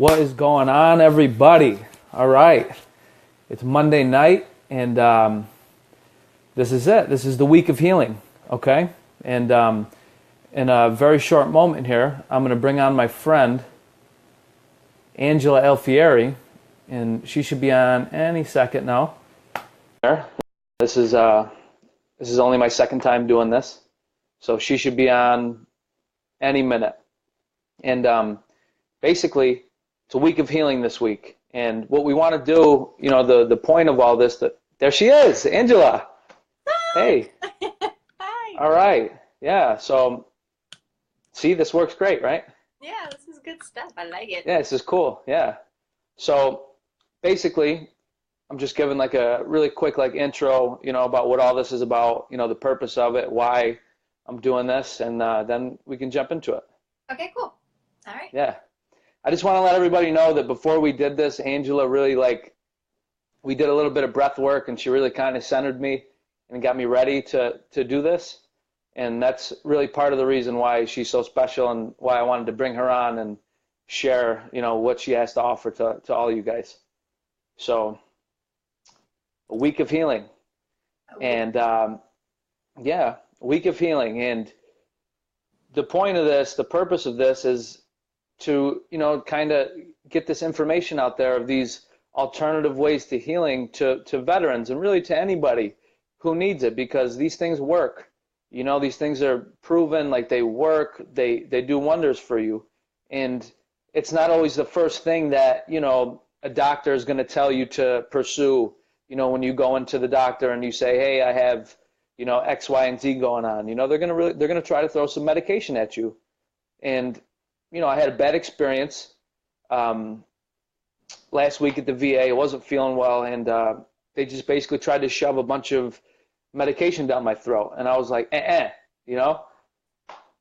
What is going on, everybody? All right, it's Monday night, and this is it. This is the week of healing, okay? And in a very short moment here, I'm going to bring on my friend, Angela Alfieri, and she should be on any second now. This is only my second time doing this, so she should be on any minute. And basically, it's a week of healing this week. And what we want to do, you know, the point of all this, there she is, Angela. Hey. Hi. All right. Yeah. So, see, this works great, right? Yeah, this is good stuff. I like it. Yeah, this is cool. Yeah. So, basically, I'm just giving like a really quick like intro, you know, about what all this is about, you know, the purpose of it, why I'm doing this, and then we can jump into it. Okay, cool. All right. Yeah. I just want to let everybody know that before we did this, Angela really we did a little bit of breath work, and she really kind of centered me and got me ready to do this. And that's really part of the reason why she's so special and why I wanted to bring her on and share, you know, what she has to offer to all you guys. So, a week of healing. And yeah, a week of healing. And the point of this, the purpose of this is to, you know, kind of get this information out there of these alternative ways to healing to veterans and really to anybody who needs it, because these things work. You know, these things are proven, like they work, they do wonders for you. And it's not always the first thing that, you know, a doctor is going to tell you to pursue. You know, when you go into the doctor and you say, hey, I have, you know, X, Y, and Z going on, you know, they're going to try to throw some medication at you. And you know, I had a bad experience last week at the VA. I wasn't feeling well, and they just basically tried to shove a bunch of medication down my throat. And I was like, you know,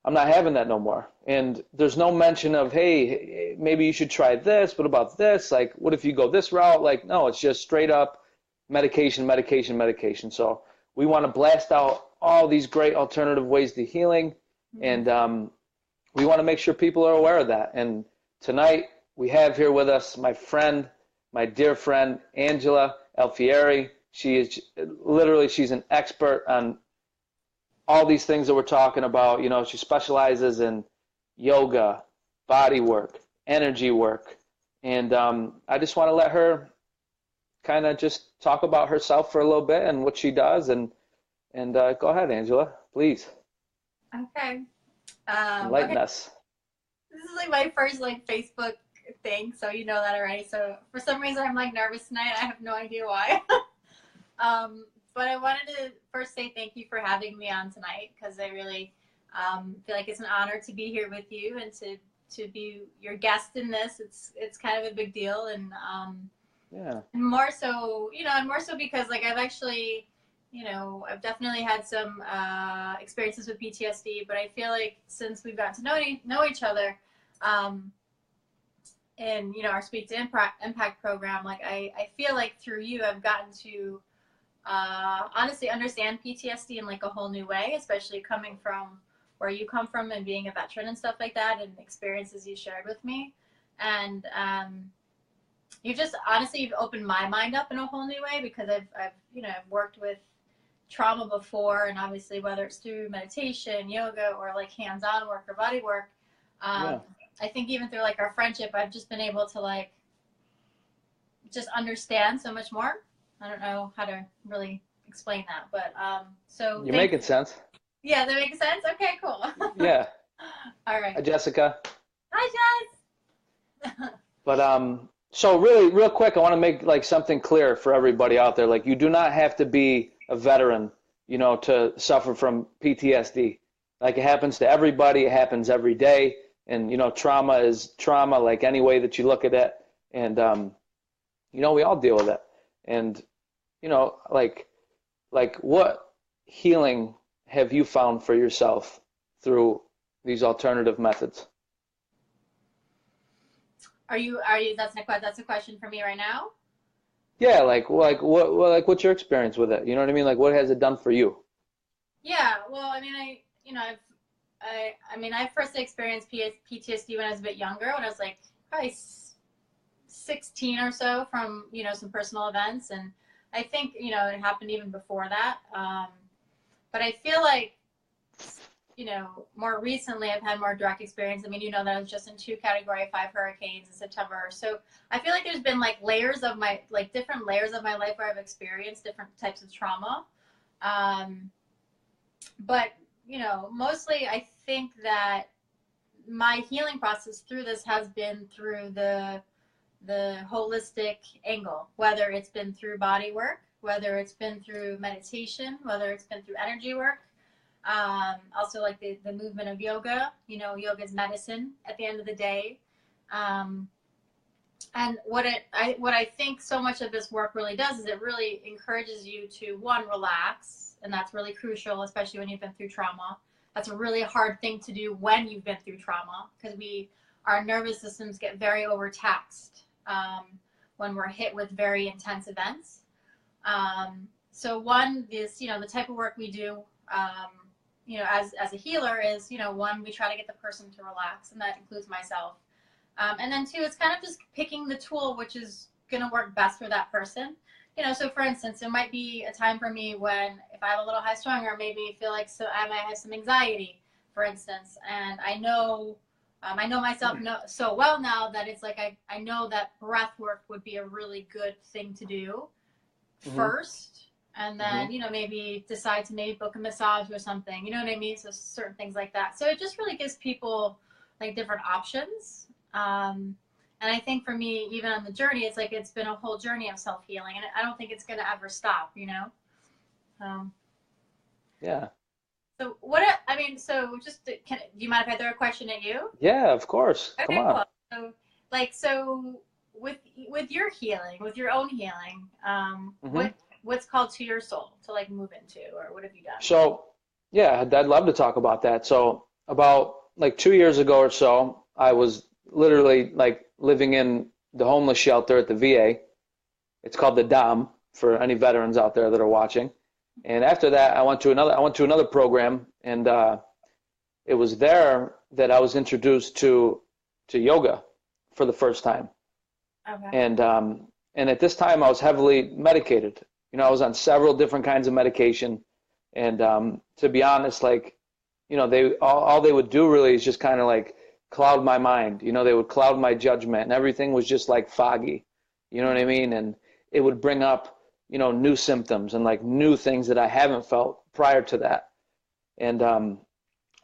I'm not having that no more. And there's no mention of, hey, maybe you should try this. What about this? Like, what if you go this route? Like, no, it's just straight up medication, medication, medication. So we want to blast out all these great alternative ways to healing. And we want to make sure people are aware of that. And tonight we have here with us my friend, my dear friend, Angela Alfieri. She's an expert on all these things that we're talking about. You know, she specializes in yoga, body work, energy work. And I just want to let her kind of just talk about herself for a little bit and what she does. And go ahead, Angela, please. Okay. Enlighten Okay. us. This is like my first like Facebook thing, so you know that already. So for some reason I'm like nervous tonight. I have no idea why. But I wanted to first say thank you for having me on tonight, because I really feel like it's an honor to be here with you and to be your guest in this. It's kind of a big deal, and Yeah. and more so, you know, and more so because like I've actually, you know, I've definitely had some experiences with PTSD, but I feel like since we've gotten to know each other, and you know, our Speak to Impact program, like I feel like through you, I've gotten to honestly understand PTSD in like a whole new way, especially coming from where you come from and being a veteran and stuff like that, and experiences you shared with me, and you've opened my mind up in a whole new way, because I've you know, I've worked with trauma before, and obviously whether it's through meditation, yoga, or like hands-on work or body work, I think even through like our friendship, I've just been able to like just understand so much more. I don't know how to really explain that, but so You're making sense. Yeah, that makes sense. Okay, cool. Yeah. All right. Hi, Jessica. Hi, Jess. But so really, real quick, I want to make like something clear for everybody out there. Like, you do not have to be a veteran, you know, to suffer from PTSD. Like, it happens to everybody. It happens every day. And, you know, trauma is trauma, like any way that you look at it. And, you know, we all deal with it. And, you know, like what healing have you found for yourself through these alternative methods? Are you, that's a question for me right now? Yeah, like what's your experience with it? You know what I mean? Like, what has it done for you? Yeah, well, I mean, I first experienced PTSD when I was a bit younger, when I was like probably 16 or so from, some personal events. And I think, it happened even before that. But I feel like, more recently I've had more direct experience. I mean, that I was just in 2 Category 5 hurricanes in September. So I feel like there's been different layers of my life where I've experienced different types of trauma. But, mostly I think that my healing process through this has been through the holistic angle, whether it's been through body work, whether it's been through meditation, whether it's been through energy work. Also like the movement of yoga. Yoga is medicine at the end of the day. And what I think so much of this work really does is it really encourages you to, one, relax, and that's really crucial, especially when you've been through trauma. That's a really hard thing to do when you've been through trauma, because our nervous systems get very overtaxed when we're hit with very intense events. So one is, the type of work we do, as a healer is, one, we try to get the person to relax, and that includes myself. And then two, it's kind of just picking the tool which is going to work best for that person. So for instance, it might be a time for me when, if I have a little high strung, or maybe feel like I might have some anxiety, for instance, and I know myself so well now that it's like I know that breath work would be a really good thing to do first, and then maybe decide to maybe book a massage or something. You know what I mean? So certain things like that. So it just really gives people like different options. And I think for me, even on the journey, it's like it's been a whole journey of self-healing, and I don't think it's going to ever stop. Yeah. So do you mind if I throw a question at you? Yeah, of course. Okay, Come on. cool. So with your healing, with your own healing, what's called to your soul to like move into, or what have you done? So, yeah, I'd love to talk about that. So about like 2 years ago or so, I was literally like living in the homeless shelter at the VA. It's called the DOM for any veterans out there that are watching. And after that, I went to another program, and it was there that I was introduced to yoga for the first time. Okay. And at this time, I was heavily medicated. I was on several different kinds of medication, and to be honest, like, all they would do really is just kind of like cloud my mind. They would cloud my judgment, and everything was just like foggy. You know what I mean? And it would bring up, new symptoms and like new things that I haven't felt prior to that. And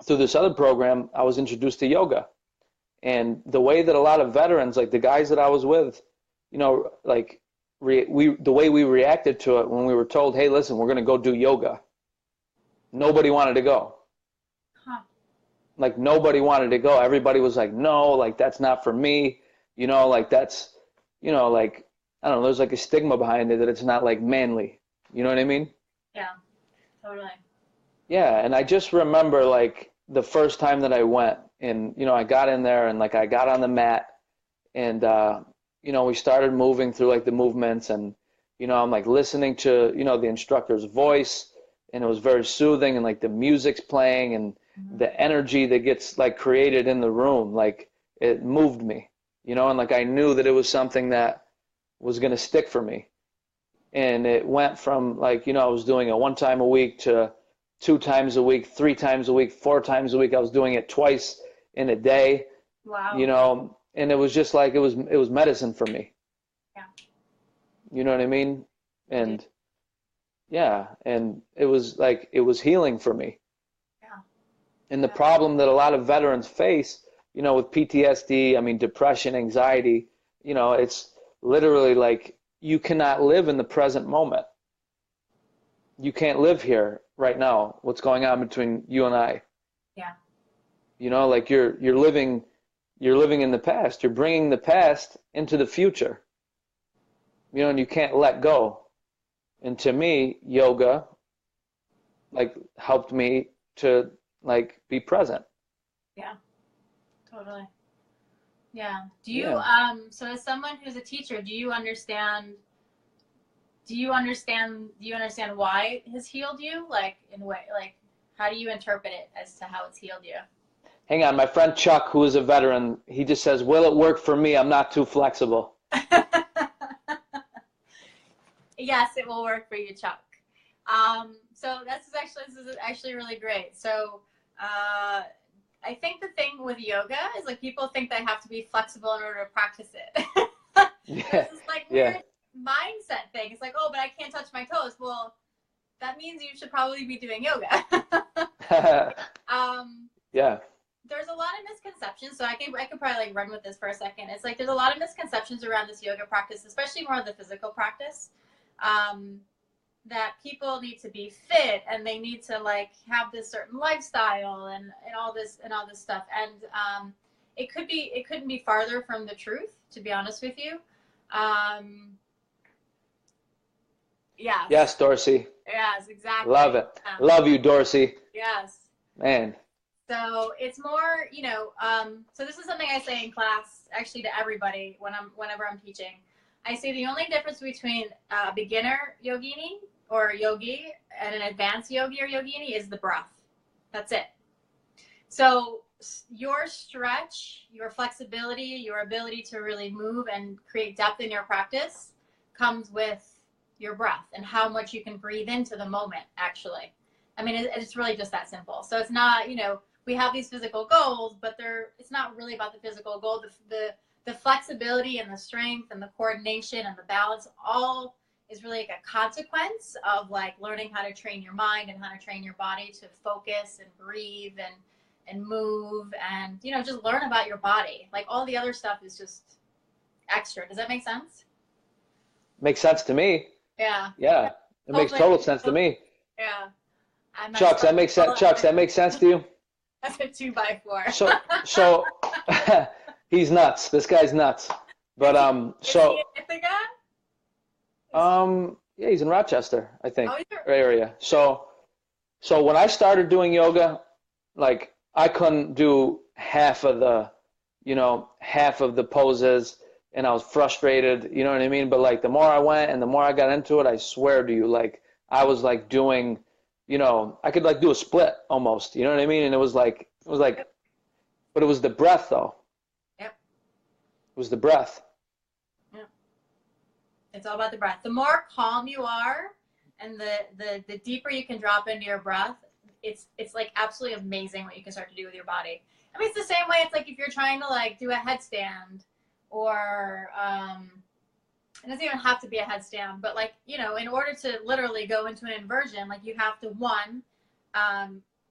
through this other program, I was introduced to yoga. And the way that a lot of veterans, like the guys that I was with, like the way we reacted to it when we were told, hey, listen, we're going to go do yoga. Nobody wanted to go. Like nobody wanted to go. Everybody was like, no, like that's not for me. Like that's, like, I don't know, there's like a stigma behind it that it's not like manly. You know what I mean? Yeah, totally. Yeah, and I just remember like the first time that I went, and I got in there and like I got on the mat, and we started moving through like the movements, and I'm like listening to the instructor's voice, and it was very soothing, and like the music's playing, and the energy that gets like created in the room, like it moved me, and like I knew that it was something that was going to stick for me. And it went from like, I was doing it 1 time a week to 2 times a week, 3 times a week, 4 times a week. I was doing it twice in a day. Wow. And it was just like, it was medicine for me. Yeah. You know what I mean? And yeah, and it was like, it was healing for me. Yeah. And the problem that a lot of veterans face, with PTSD, I mean, depression, anxiety, it's literally like you cannot live in the present moment. You can't live here right now. What's going on between you and I? Yeah. Like you're living in the past. You're bringing the past into the future. And you can't let go. And to me, yoga like helped me to like be present. Yeah. Totally. Yeah. Do you so as someone who's a teacher, do you understand why it has healed you? Like in way, like how do you interpret it as to how it's healed you? Hang on, my friend Chuck, who is a veteran, he just says, "Will it work for me? I'm not too flexible." Yes, it will work for you, Chuck. So this is actually really great. So I think the thing with yoga is like people think they have to be flexible in order to practice it. Yeah. There's this like Yeah. weird mindset thing. It's like, oh, but I can't touch my toes. Well, that means you should probably be doing yoga. um, Yeah. there's a lot of misconceptions. So I could probably like run with this for a second. It's like there's a lot of misconceptions around this yoga practice, especially more of the physical practice. Um, that people need to be fit and they need to like have this certain lifestyle and all this stuff. And it couldn't be farther from the truth, to be honest with you. Um, yes. Yes, Dorsey. Yes, Love exactly. it. Love you, Dorsey. Yes. Man. So it's more, so this is something I say in class, actually to everybody whenever I'm teaching. I say the only difference between a beginner yogini or yogi and an advanced yogi or yogini is the breath. That's it. So your stretch, your flexibility, your ability to really move and create depth in your practice comes with your breath and how much you can breathe into the moment, actually. I mean, it's really just that simple. So it's not, we have these physical goals, but it's not really about the physical goal. The flexibility and the strength and the coordination and the balance all is really like a consequence of like learning how to train your mind and how to train your body to focus and breathe and move and just learn about your body. Like all the other stuff is just extra. Does that make sense? Makes sense to me. Yeah. Yeah. It makes Hopefully, total sense to me. yeah. I messed Chucks, that up. makes sense. Chucks, that makes sense to you? That's a 2x4. So he's nuts. This guy's nuts. But Is he in Ithaca? yeah, he's in Rochester, I think, Oh, you're, area. So when I started doing yoga, like I couldn't do half of the poses, and I was frustrated, you know what I mean? But like the more I went and the more I got into it, I swear to you, like I was like doing, I could like do a split almost, you know what I mean? And but it was the breath though. yep. It was the breath. Yep. It's all about the breath. The more calm you are and the deeper you can drop into your breath, it's like absolutely amazing what you can start to do with your body. I mean, it's the same way. It's like if you're trying to like do a headstand or it doesn't even have to be a headstand, but like, in order to literally go into an inversion, like you have to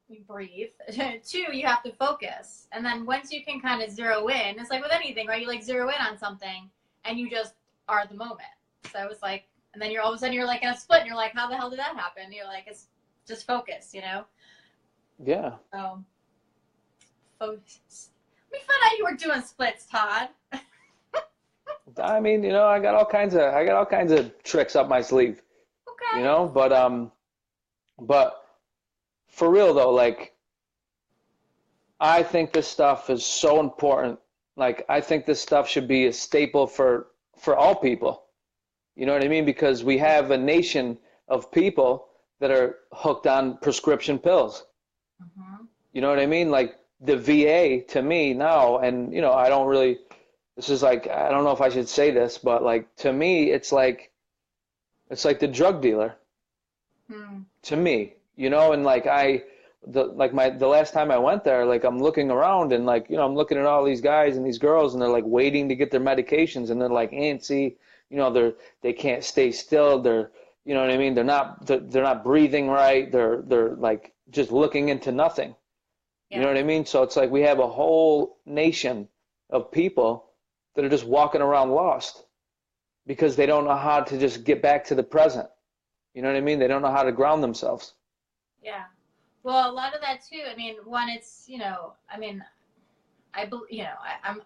you breathe. Two, you have to focus. And then once you can kind of zero in, it's like with anything, right? You like zero in on something and you just are the moment. So it's like, and then you're all of a sudden you're like in a split and you're like, how the hell did that happen? You're like, it's just focus, Yeah. So focus. Let me find out you were doing splits, Todd. I mean, I got all kinds of tricks up my sleeve, Okay. but for real though, like I think this stuff is so important. Like I think this stuff should be a staple for all people. You know what I mean? Because we have a nation of people that are hooked on prescription pills. Mm-hmm. You know what I mean? Like the VA to me now, and I don't really, this is like, I don't know if I should say this, but like to me, it's like the drug dealer to me, and like the last time I went there, like I'm looking around and like, I'm looking at all these guys and these girls and they're like waiting to get their medications and they're like antsy, they can't stay still. They're, you know what I mean? They're not breathing right. They're like just looking into nothing. You know what I mean? So it's like we have a whole nation of people that are just walking around lost because they don't know how to just get back to the present. You know what I mean? They don't know how to ground themselves. Yeah. Well, a lot of that too. I mean, one, it's I mean, I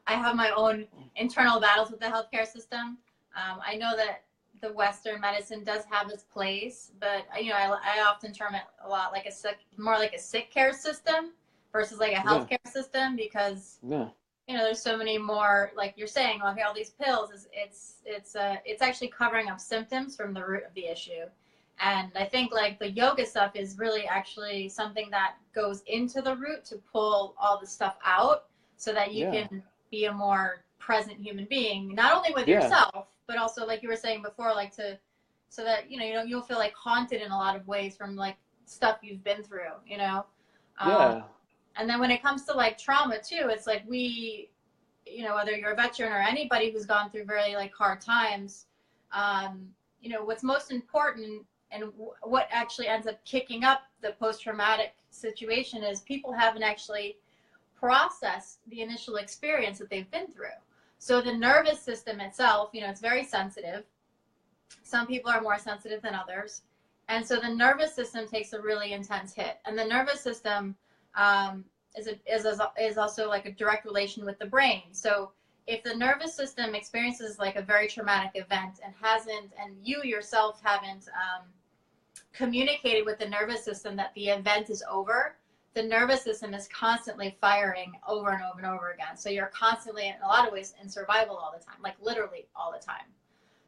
have my own internal battles with the healthcare system. I know that the Western medicine does have its place, but I often term it a lot like more like a sick care system versus like a healthcare system because there's so many more, like you're saying, okay, all these pills it's actually covering up symptoms from the root of the issue. And I think like the yoga stuff is really actually something that goes into the root to pull all the stuff out so that you can be a more present human being, not only with Yeah. yourself, but also like you were saying before, like so that you'll feel like haunted in a lot of ways from like stuff you've been through, um, Yeah. and then when it comes to like trauma too, it's like whether you're a veteran or anybody who's gone through very like hard times, what's most important and what actually ends up kicking up the post-traumatic situation is people haven't actually processed the initial experience that they've been through. So the nervous system itself, it's very sensitive. Some people are more sensitive than others. And so the nervous system takes a really intense hit. And the nervous system is also like a direct relation with the brain. So if the nervous system experiences like a very traumatic event and you yourself haven't communicated with the nervous system that the event is over, the nervous system is constantly firing over and over and over again. So you're constantly, in a lot of ways, in survival all the time, like literally all the time.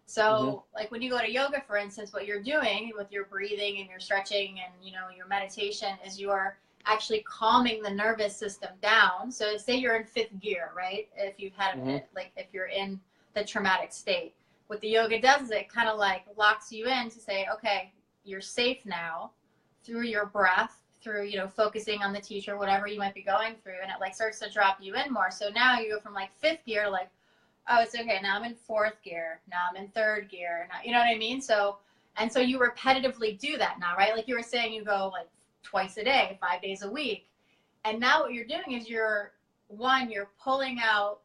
So like when you go to yoga, for instance, what you're doing with your breathing and your stretching and, your meditation is you are actually calming the nervous system down. So say you're in fifth gear, right? If you've had if you're in the traumatic state, what the yoga does is it kind of like locks you in to say, okay, you're safe now through your breath, through, focusing on the teacher, whatever you might be going through. And it like starts to drop you in more. So now you go from like fifth gear to like, oh, it's okay. Now I'm in fourth gear. Now I'm in third gear. Now, you know what I mean? So you repetitively do that now, right? Like you were saying, you go like twice a day, 5 days a week. And now what you're doing is you're pulling out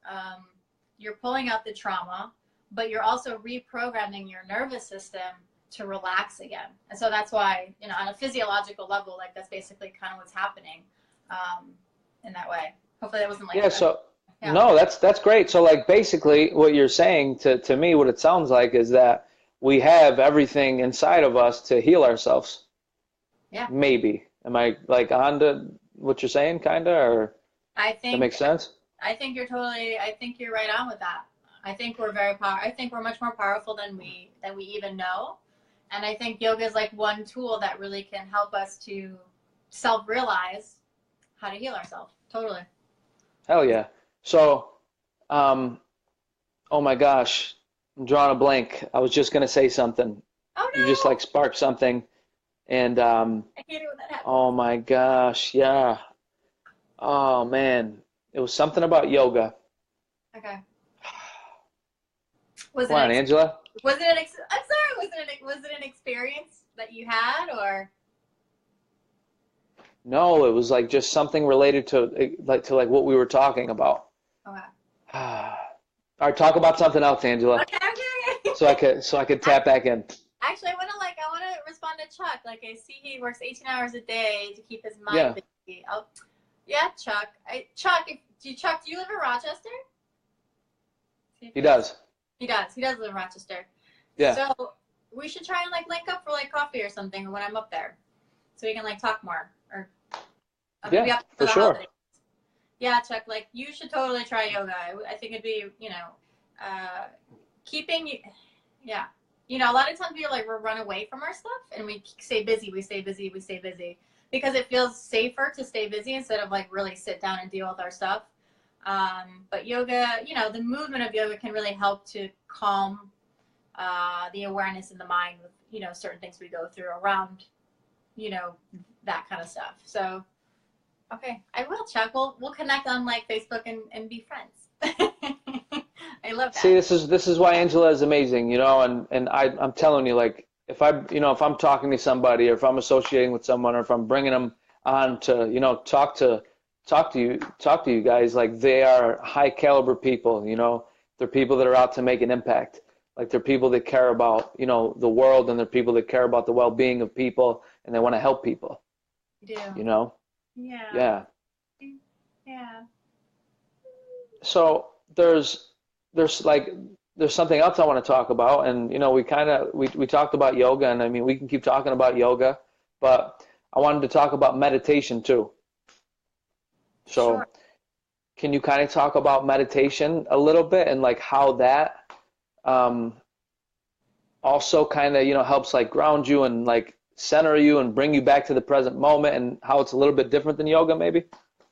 the trauma, but you're also reprogramming your nervous system to relax again. And so that's why, on a physiological level, like that's basically kind of what's happening in that way. Hopefully that wasn't like Yeah. So no, that's great. So like basically what you're saying to me, what it sounds like is that we have everything inside of us to heal ourselves. Yeah. Maybe. Am I like on to what you're saying, kinda, or that makes sense? I think you're right on with that. I think we're much more powerful than we even know. And I think yoga is like one tool that really can help us to self-realize how to heal ourselves. Totally. Hell yeah. So, oh my gosh, I'm drawing a blank. I was just gonna say something. Oh You just no! like sparked something, and I hate it when that happens. oh my gosh, yeah. Oh man, it was something about yoga. Okay. Come on, Angela. I'm sorry. Was it an experience that you had, or? No, it was like just something related to like what we were talking about. Okay. All right, talk about something else, Angela. Okay. So I could tap back in. Actually, I want to respond to Chuck. Like I see he works 18 hours a day to keep his mind busy. Yeah, Chuck. Chuck, do you live in Rochester? He does. He does. He does live in Rochester. Yeah. So we should try and like link up for like coffee or something when I'm up there, so we can like talk more. Or yeah, for sure. Holidays. Yeah, Chuck. Like you should totally try yoga. I think it'd be keeping you. Yeah. A lot of times we run away from our stuff and we stay busy. We stay busy. We stay busy because it feels safer to stay busy instead of like really sit down and deal with our stuff. But yoga, the movement of yoga can really help to calm the awareness in the mind with, certain things we go through around, that kind of stuff. So, okay, I will, Chuck. We'll connect on like Facebook and be friends. I love that. See, this is why Angela is amazing, and I'm telling you, like if I'm talking to somebody or if I'm associating with someone or if I'm bringing them on to, talk to you guys, like they are high caliber people, they're people that are out to make an impact. Like they're people that care about, the world, and they're people that care about the well-being of people, and they want to help people. You do. Yeah. Yeah. So there's something else I want to talk about, and we talked about yoga, and I mean we can keep talking about yoga, but I wanted to talk about meditation too. So sure. Can you kind of talk about meditation a little bit and like how that also kind of helps like ground you and like center you and bring you back to the present moment, and how it's a little bit different than yoga maybe?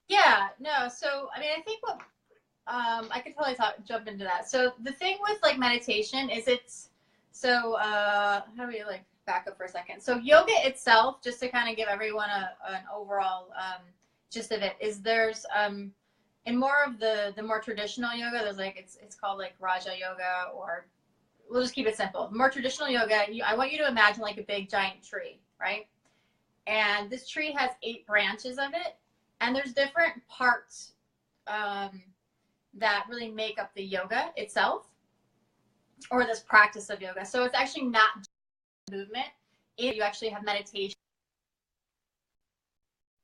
Yeah, no. So I mean, I think I could probably jump into that. So the thing with like meditation is how do we like back up for a second? So yoga itself, just to kind of give everyone an overall gist of it, is there's in more of the more traditional yoga, there's like it's called like Raja Yoga, or we'll just keep it simple. More traditional yoga, I want you to imagine like a big giant tree, right? And this tree has 8 branches of it, and there's different parts that really make up the yoga itself, or this practice of yoga. So it's actually not just movement. You actually have meditation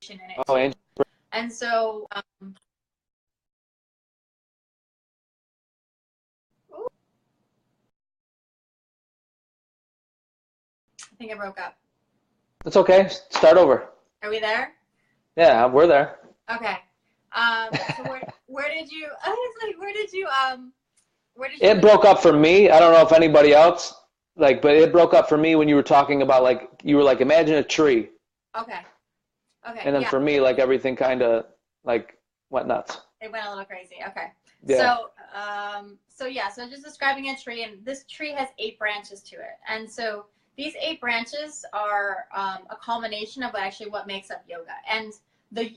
in it Oh, too. And so I think I broke up. it's okay. Start over. Are we there? Yeah, we're there. Okay. So where did you? I was like, where did you? It broke up for me. I don't know if anybody else, like, but it broke up for me when you were talking about, like, you were like, imagine a tree. Okay. Okay. And then for me, like, everything kind of, like, went nuts. It went a little crazy. Okay. Yeah. So just describing a tree, and this tree has 8 branches to it. And so these 8 branches are a culmination of what makes up yoga. And the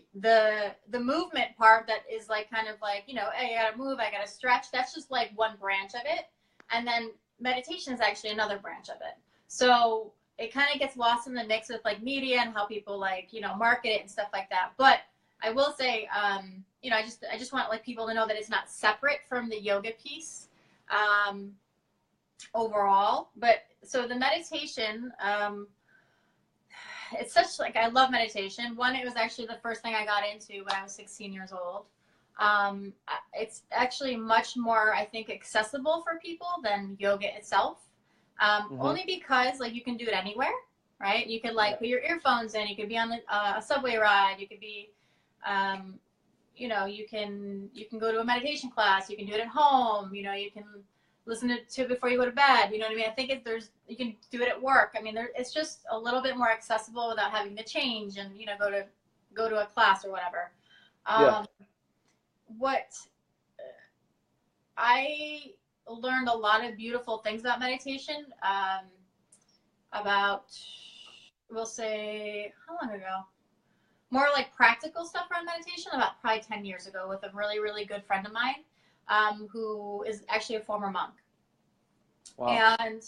movement part that is like kind of like, hey, I gotta move, I gotta stretch, that's just like one branch of it. And then meditation is actually another branch of it. So it kind of gets lost in the mix with like media and how people like, market it and stuff like that. But I will say, I just want like people to know that it's not separate from the yoga piece overall. But so the meditation, it's such like, I love meditation. One, it was actually the first thing I got into when I was 16 years old. It's actually much more, I think, accessible for people than yoga itself. Only because like you can do it anywhere, right? You can like put your earphones in, you could be on a subway ride, you could be, you can go to a meditation class, you can do it at home, you can listen to it before you go to bed. You know what I mean? I think you can do it at work. I mean, it's just a little bit more accessible without having to change and, go to a class or whatever. What I learned a lot of beautiful things about meditation, about, we'll say, how long ago? More like practical stuff around meditation, about probably 10 years ago with a really, really good friend of mine, who is actually a former monk. Wow. And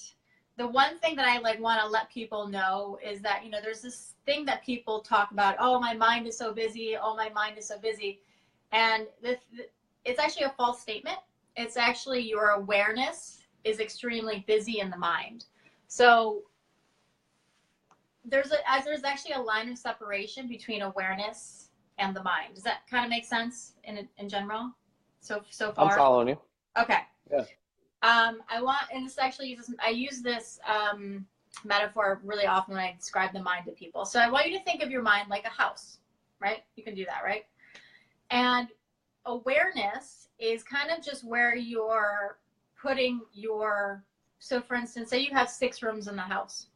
the one thing that I like want to let people know is that, there's this thing that people talk about, oh, my mind is so busy, oh, my mind is so busy. And it's actually a false statement. It's actually your awareness is extremely busy in the mind. So there's actually a line of separation between awareness and the mind. Does that kind of make sense in general? So far? I'm following you. Okay. Yeah. I use this metaphor really often when I describe the mind to people. So I want you to think of your mind like a house, right? You can do that, right? And awareness is kind of just where you're putting so for instance, say you have 6 rooms in the house.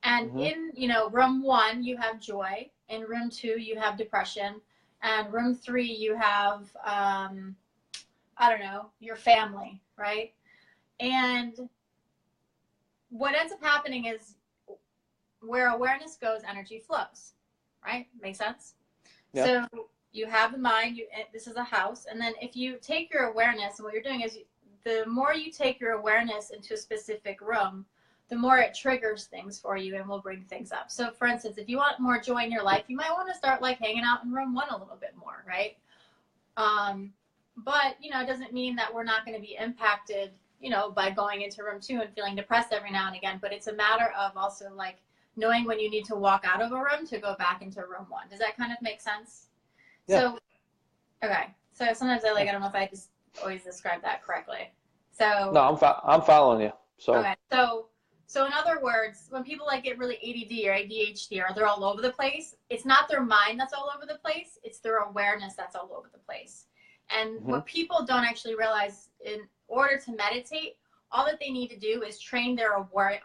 And in, room 1, you have joy. In room 2, you have depression. And room 3, you have, your family, right? And what ends up happening is where awareness goes, energy flows, right? Make sense? Yeah. So you have the mind, this is a house. And then if you take your awareness, and what you're doing is the more you take your awareness into a specific room, the more it triggers things for you and will bring things up. So for instance, if you want more joy in your life, you might want to start like hanging out in room 1 a little bit more, right? But, it doesn't mean that we're not going to be impacted, by going into room 2 and feeling depressed every now and again. But it's a matter of also like knowing when you need to walk out of a room to go back into room 1. Does that kind of make sense? Yeah. So, okay. So sometimes I don't know if I just always describe that correctly. So no, I'm following you. So okay. So in other words, when people like get really ADD or ADHD or they're all over the place, it's not their mind that's all over the place. It's their awareness that's all over the place. And what people don't actually realize, in order to meditate, all that they need to do is train their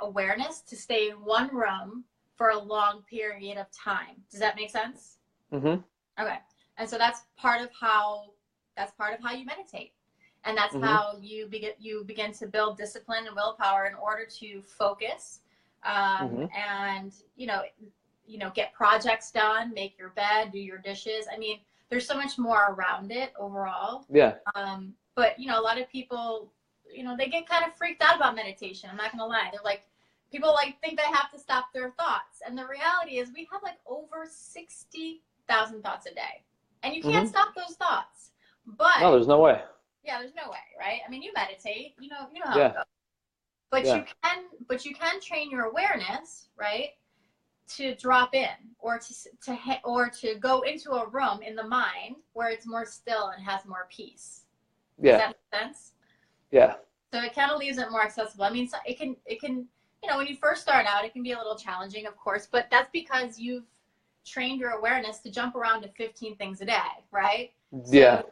awareness to stay in one room for a long period of time. Does that make sense? Okay. And so that's part of how That's part of how you meditate. And that's Mm-hmm. how you begin to build discipline and willpower in order to focus, Mm-hmm. and get projects done, make your bed, do your dishes. I mean, there's so much more around it overall. Yeah. But a lot of people, they get kind of freaked out about meditation. I'm not gonna lie. They're like, people like think they have to stop their thoughts, and the reality is we have like over 60,000 thoughts a day, and you can't Mm-hmm. stop those thoughts. No, But there's no way. yeah, there's no way, right? I mean, you meditate, you know how it Yeah. goes. But Yeah. you can train your awareness, right, to drop in, or to go into a room in the mind where it's more still and has more peace. Does Yeah. that make sense? Yeah. So it kind of leaves it more accessible. I mean, so it can, when you first start out, it can be a little challenging, of course, but that's because you've trained your awareness to jump around to 15 things a day, right? Yeah.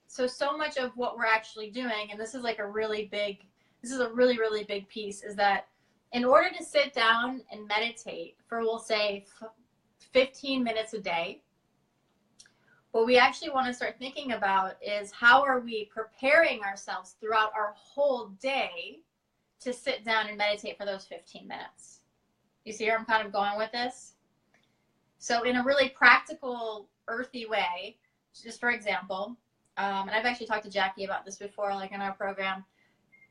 So much of what we're actually doing, and this is a really, really big piece, is that in order to sit down and meditate for, we'll say, 15 minutes a day, what we actually want to start thinking about is how are we preparing ourselves throughout our whole day to sit down and meditate for those 15 minutes. You see where I'm kind of going with this? So in a really practical, earthy way, just for example, and I've actually talked to Jackie about this before, like in our program,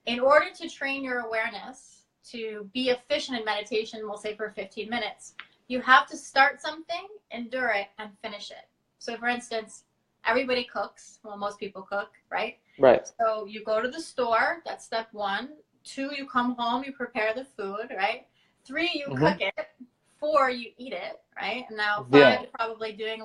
in order to train your awareness to be efficient in meditation, we'll say for 15 minutes, you have to start something, endure it, and finish it. So for instance, everybody cooks. Well, most people cook, right? Right. So you go to the store, that's step 1. 2, you come home, you prepare the food, right? 3, you Mm-hmm. cook it. 4, you eat it, right? And now 5, Yeah. you're probably doing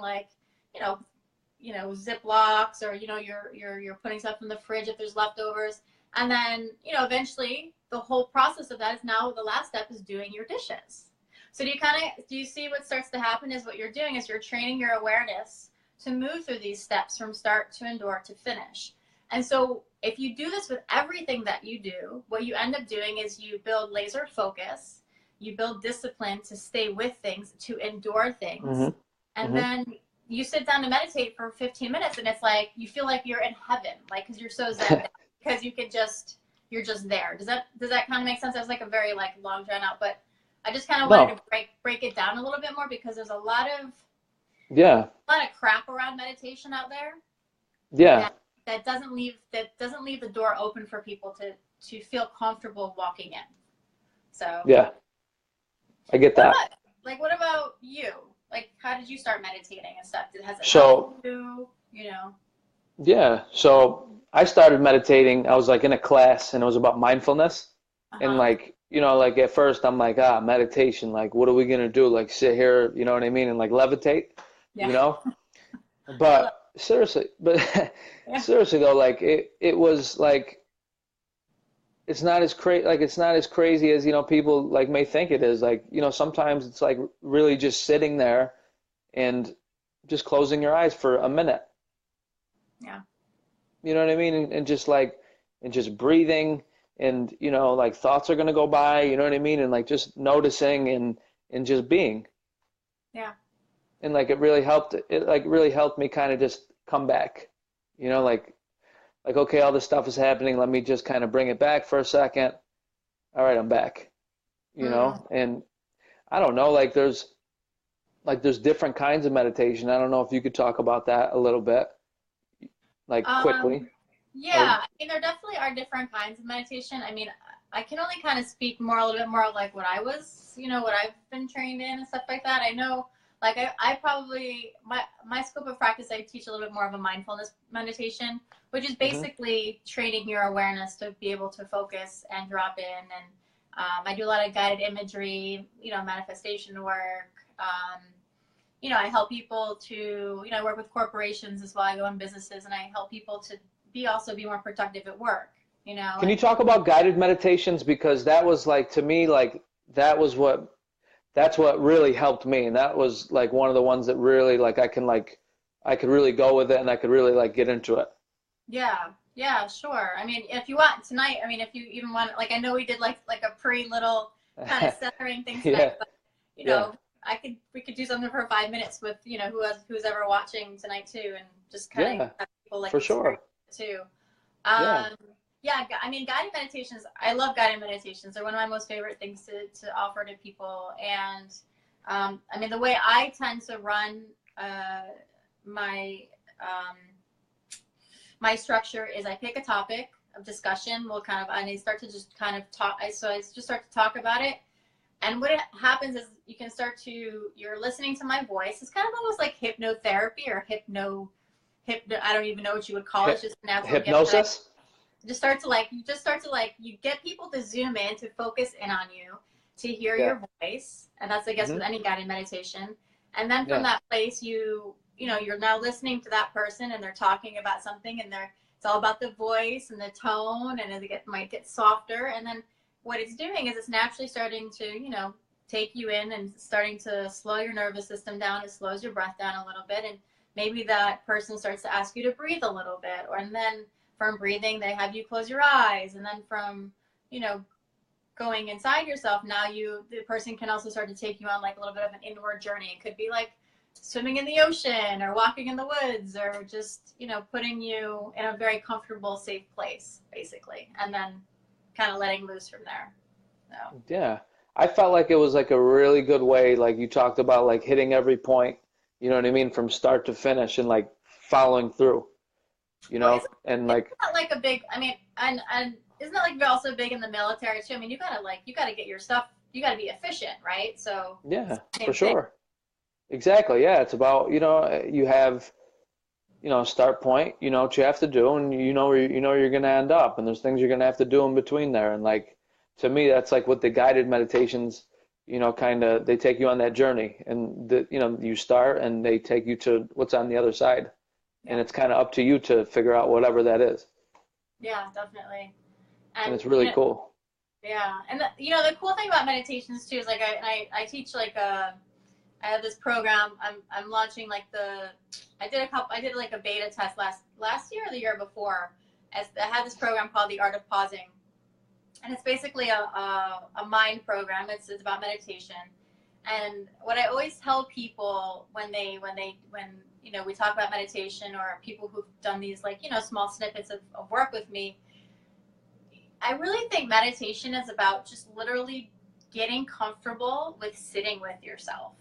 Ziplocs, or you're putting stuff in the fridge if there's leftovers. And then, eventually the whole process of that is now the last step is doing your dishes. So do you see what starts to happen is what you're doing is you're training your awareness to move through these steps from start to endure to finish. And so if you do this with everything that you do, what you end up doing is you build laser focus, you build discipline to stay with things, to endure things. Mm-hmm. And Mm-hmm. then you sit down to meditate for 15 minutes, and it's like you feel like you're in heaven, like, because you're so zen, because you're just there. Does that kind of make sense? That was like a very long drawn out, but I just kind of wanted to break it down a little bit more, because there's a lot of crap around meditation out there. Yeah. That doesn't leave the door open for people to feel comfortable walking in. So Yeah. I get that. What about you? Like, how did you start meditating and stuff? Has it So, helped you? yeah. So I started meditating. I was in a class, and it was about mindfulness. And at first I'm like, meditation, what are we gonna do? Sit here, you know what I mean? And levitate, Yeah. But seriously, Yeah. seriously though, it was it's not as crazy as, people may think it is. Sometimes it's really just sitting there and just closing your eyes for a minute. Yeah. You know what I mean? And just breathing, and thoughts are gonna go by, you know what I mean? And just noticing and just being. Yeah. And it really helped me kind of just come back. Okay, all this stuff is happening, let me just kind of bring it back for a second. All right, I'm back. And I don't know, there's different kinds of meditation. I don't know if you could talk about that a little bit, quickly. Yeah, I mean, there definitely are different kinds of meditation. I mean, I can only kind of speak a little bit more like what I was, what I've been trained in and stuff like that. I know, I probably, my scope of practice, I teach a little bit more of a mindfulness meditation, which is basically training your awareness to be able to focus and drop in. And I do a lot of guided imagery, manifestation work. I help people to, I work with corporations as well. I go in businesses, and I help people to also be more productive at work, Can you talk about guided meditations? Because that was to me, that's what really helped me. And that was one of the ones that really I could really go with it, and I could really get into it. Yeah, sure. I mean, if you want tonight, I mean, if you even want, I know we did like a pretty little kind of centering thing tonight, Yeah. but Yeah. we could do something for 5 minutes with, who's ever watching tonight too, and just kind of Yeah, have people like for sure. too. Yeah. Yeah, I mean, guided meditations, I love guided meditations. They're one of my most favorite things to offer to people. And I mean, the way I tend to run my my structure is I pick a topic of discussion. And I start to just kind of talk. So I just start to talk about it. And what happens is you're listening to my voice. It's kind of almost like hypnotherapy or I don't even know what you would call it. It's just natural Hypnosis? you get people to zoom in, to focus in on you, to hear Yeah. your voice. And that's, I guess, with any guided meditation. And then from that place, you're now listening to that person, and they're talking about something, and it's all about the voice and the tone, and might get softer. And then what it's doing is it's naturally starting to, take you in and starting to slow your nervous system down. It slows your breath down a little bit. And maybe that person starts to ask you to breathe a little bit. And then from breathing, they have you close your eyes. And then from, going inside yourself, now the person can also start to take you on like a little bit of an inward journey. It could be like swimming in the ocean or walking in the woods, or just, putting you in a very comfortable, safe place, basically. And then kind of letting loose from there. So. Yeah. I felt like it was like a really good way, like you talked about, like hitting every point, you know what I mean, from start to finish, and like following through, Well, and like, not like a big, I mean, and isn't that like also big in the military too? I mean, you gotta get your stuff, you gotta be efficient, right? So yeah, same for thing. sure. Exactly. Yeah. It's about, you have, start point, what you have to do, and where you're going to end up, and there's things you're going to have to do in between there. And like, to me, that's like what the guided meditations, kind of, they take you on that journey, and you start and they take you to what's on the other side. Yeah. And it's kind of up to you to figure out whatever that is. Yeah, definitely. And it's really cool. Yeah. And the cool thing about meditations too is like I teach like I have this program. I'm launching like I did like a beta test last year or the year before. I had this program called The Art of Pausing, and it's basically a mind program. It's about meditation. And what I always tell people when we talk about meditation, or people who've done these like small snippets of work with me, I really think meditation is about just literally getting comfortable with sitting with yourself.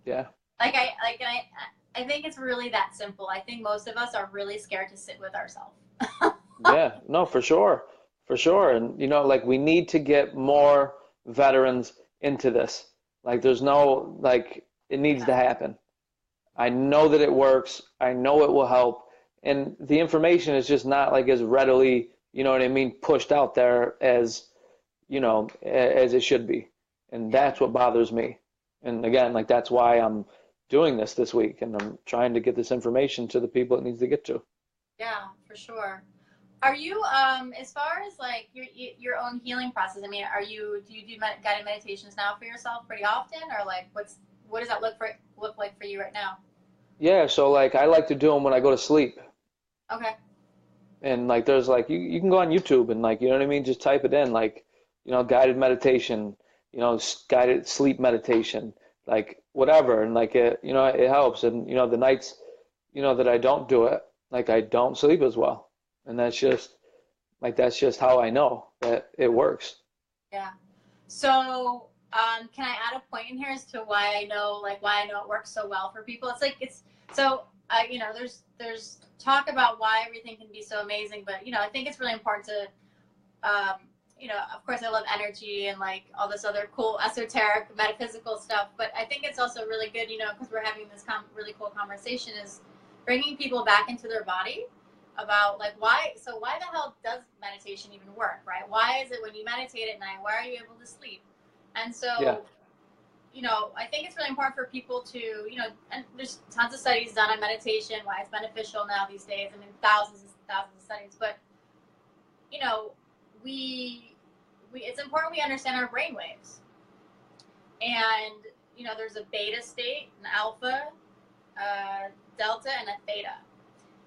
Yeah. I think it's really that simple. I think most of us are really scared to sit with ourselves. Yeah, no, for sure. For sure. And, like, we need to get more veterans into this. Like, there's no, like, it needs to happen. I know that it works. I know it will help. And the information is just not like as readily, pushed out there as it should be. And that's what bothers me. And again, like, that's why I'm doing this week, and I'm trying to get this information to the people it needs to get to. Yeah, for sure. Are you, as far as like your own healing process? I mean, do you do guided meditations now for yourself pretty often, or like what does that look like for you right now? Yeah, so like I like to do them when I go to sleep. Okay. And like there's like you can go on YouTube and like, just type it in, like, guided meditation, guided sleep meditation, like whatever, and like it helps. And the nights that I don't do it, like I don't sleep as well. And that's just how I know that it works. Yeah. So, can I add a point in here as to why I know it works so well for people? There's talk about why everything can be so amazing, but I think it's really important to, of course I love energy and like all this other cool esoteric metaphysical stuff, but I think it's also really good, because we're having this really cool conversation, is bringing people back into their body about like why the hell does meditation even work, right? Why is it when you meditate at night, why are you able to sleep? And so, I think it's really important for people to, and there's tons of studies done on meditation, why it's beneficial now these days. I mean, thousands and thousands of studies, but, it's important we understand our brain waves. And, there's a beta state, an alpha, delta, and a theta.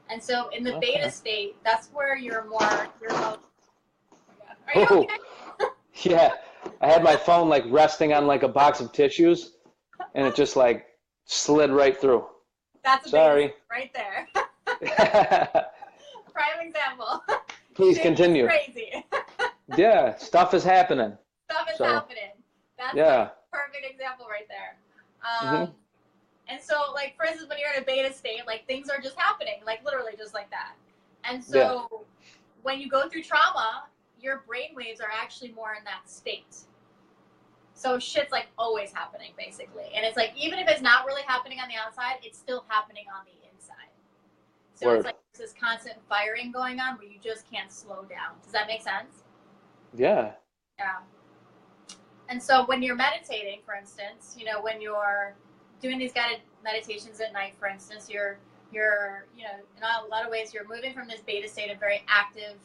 And so in the beta state, that's where you're most. Are you okay? Yeah. I had my phone like resting on like a box of tissues, and it just like slid right through. That's a Sorry. right there. Prime example. Please Shit continue. is crazy. Yeah, stuff is happening. Stuff is So, happening. That's yeah. like a perfect example right there. Hmm. And so, like, for instance, when you're in a beta state, like, things are just happening, like, literally just like that. And Yeah. so, when you go through trauma, your brain waves are actually more in that state. So, shit's, like, always happening, basically. And it's like, even if it's not really happening on the outside, it's still happening on the inside. So, Word. it's like this constant firing going on where you just can't slow down. Does that make sense? Yeah. Yeah. And so, when you're meditating, for instance, you know, when you're doing these guided meditations at night, for instance, you're you know, in a lot of ways you're moving from this beta state of very active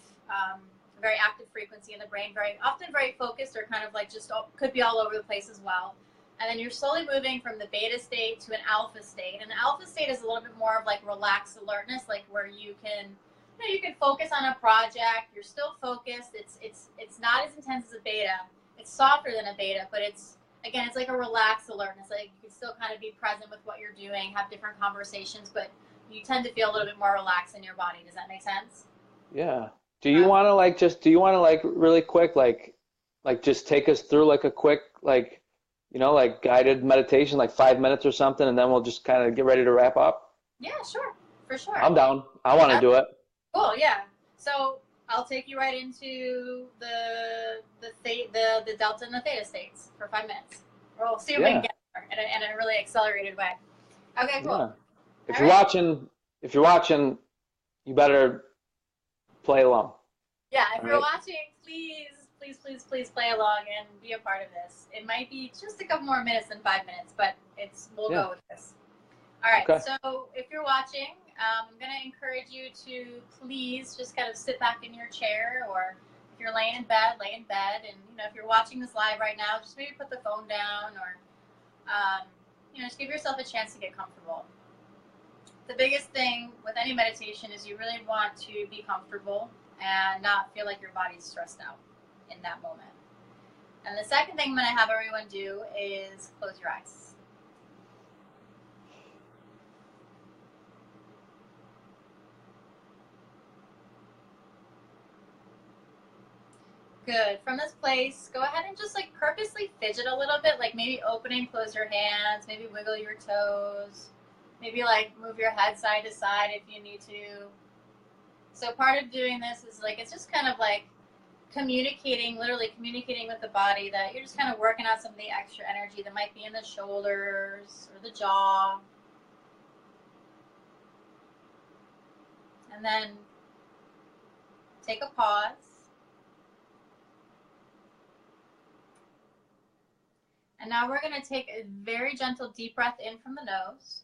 frequency in the brain, very often very focused, or kind of like just could be all over the place as well. And then you're slowly moving from the beta state to an alpha state, and the alpha state is a little bit more of like relaxed alertness, like where you can, you know, you can focus on a project, you're still focused, it's not as intense as a beta, it's softer than a beta, but it's, again, it's like a relaxed alertness. Like you can still kind of be present with what you're doing, have different conversations, but you tend to feel a little bit more relaxed in your body. Does that make sense? Yeah. Do you want to like just, do you want to like really quick, like just take us through like a quick, like, you know, like guided meditation, like 5 minutes or something, and then we'll just kind of get ready to wrap up? Yeah, sure. For sure. I'm down. I want to do it. Cool, yeah. So I'll take you right into the delta and the theta states for 5 minutes. We'll see if we can get there in a really accelerated way. Okay, cool. Yeah. If you're watching, you better play along. Yeah, if you're watching, please play along and be a part of this. It might be just a couple more minutes than 5 minutes, but we'll go with this. All right, Okay. so if you're watching, I'm going to encourage you to please just kind of sit back in your chair, or if you're laying in bed, lay in bed. And, you know, if you're watching this live right now, just maybe put the phone down, or, you know, just give yourself a chance to get comfortable. The biggest thing with any meditation is you really want to be comfortable and not feel like your body's stressed out in that moment. And the second thing I'm going to have everyone do is close your eyes. Good. From this place, go ahead and just like purposely fidget a little bit, like maybe open and close your hands, maybe wiggle your toes, maybe like move your head side to side if you need to. So part of doing this is like, it's just kind of like communicating, literally communicating with the body that you're just kind of working out some of the extra energy that might be in the shoulders or the jaw. And then take a pause. And now we're going to take a very gentle deep breath in from the nose.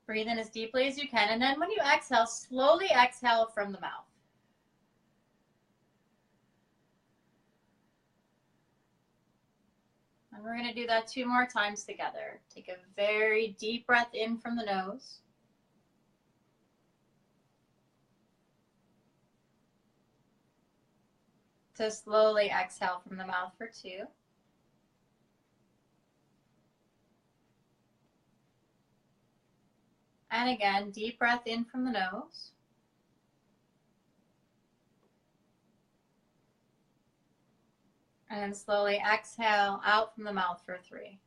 Breathe in as deeply as you can. And then when you exhale, slowly exhale from the mouth. And we're going to do that 2 more times together. Take a very deep breath in from the nose. To slowly exhale from the mouth for 2. And again, deep breath in from the nose. And then slowly exhale out from the mouth for 3.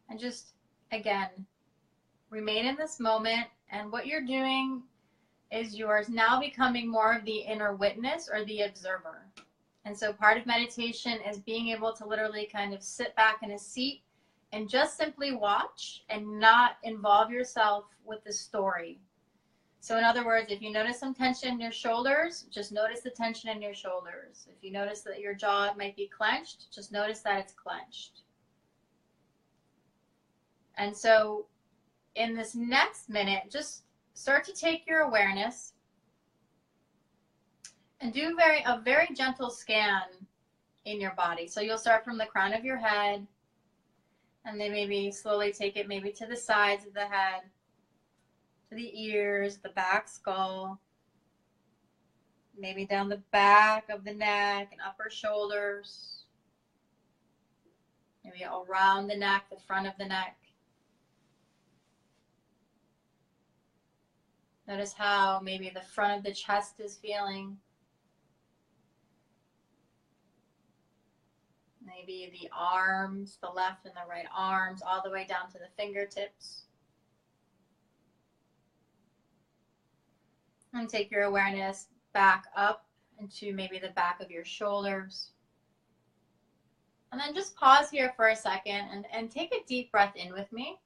And just, again, remain in this moment. And what you're doing is yours now becoming more of the inner witness or the observer. And so part of meditation is being able to literally kind of sit back in a seat and just simply watch and not involve yourself with the story. So in other words, if you notice some tension in your shoulders, just notice the tension in your shoulders. If you notice that your jaw might be clenched, just notice that it's clenched. And so in this next minute, just start to take your awareness and do a very gentle scan in your body. So you'll start from the crown of your head, and then maybe slowly take it maybe to the sides of the head, to the ears, the back skull, maybe down the back of the neck and upper shoulders, maybe around the neck, the front of the neck. Notice how maybe the front of the chest is feeling. Maybe the arms, the left and the right arms, all the way down to the fingertips. And take your awareness back up into maybe the back of your shoulders. And then just pause here for a second and take a deep breath in with me.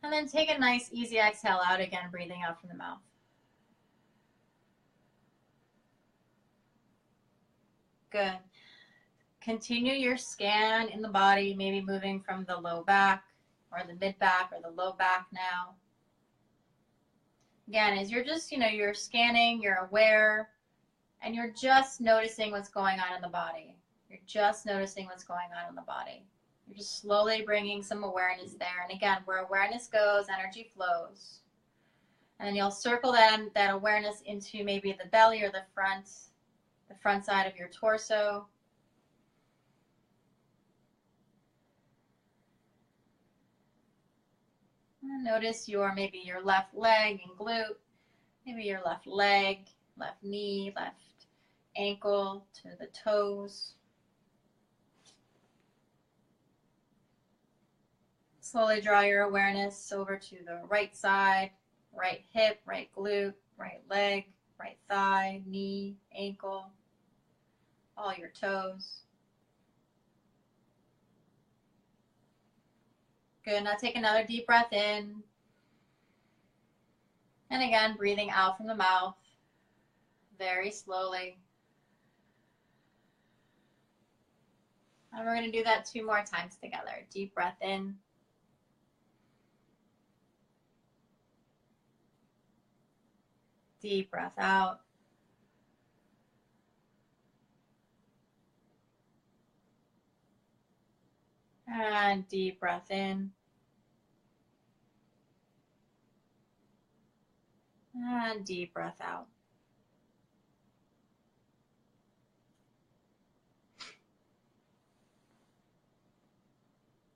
And then take a nice, easy exhale out again, breathing out from the mouth. Good. Continue your scan in the body, maybe moving from the low back or the mid back or the low back now. Again, as you're just, you're scanning, you're aware, and you're just noticing what's going on in the body. You're just noticing what's going on in the body. You're just slowly bringing some awareness there. And again, where awareness goes, energy flows. And then you'll circle that awareness into maybe the belly or the front side of your torso. And notice maybe your left leg and glute, maybe your left leg, left knee, left ankle to the toes. Slowly draw your awareness over to the right side, right hip, right glute, right leg, right thigh, knee, ankle, all your toes. Good. Now take another deep breath in. And again, breathing out from the mouth very slowly. And we're going to do that 2 more times together. Deep breath in. Deep breath out. And deep breath in. And deep breath out.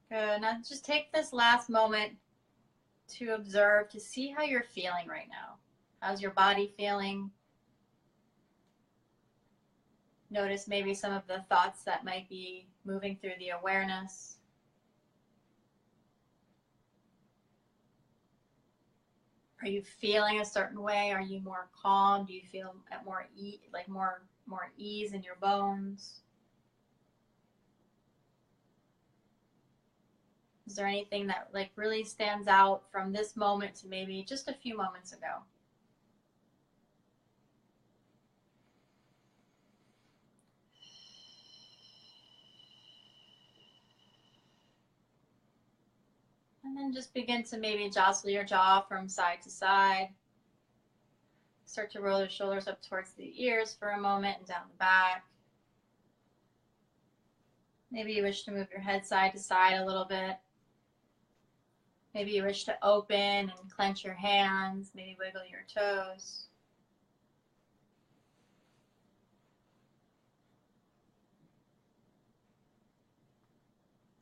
Good. Now just take this last moment to observe, to see how you're feeling right now. How's your body feeling? Notice maybe some of the thoughts that might be moving through the awareness. Are you feeling a certain way? Are you more calm? Do you feel at more ease in your bones? Is there anything that really stands out from this moment to maybe just a few moments ago? And then just begin to maybe jostle your jaw from side to side. Start to roll your shoulders up towards the ears for a moment and down the back. Maybe you wish to move your head side to side a little bit. Maybe you wish to open and clench your hands. Maybe wiggle your toes.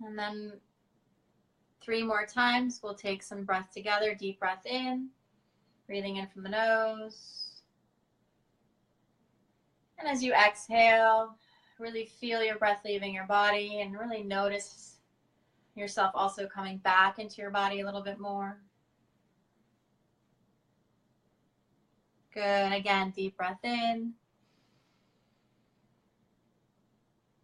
And then 3 more times, we'll take some breath together. Deep breath in, breathing in from the nose. And as you exhale, really feel your breath leaving your body and really notice yourself also coming back into your body a little bit more. Good. Again, deep breath in.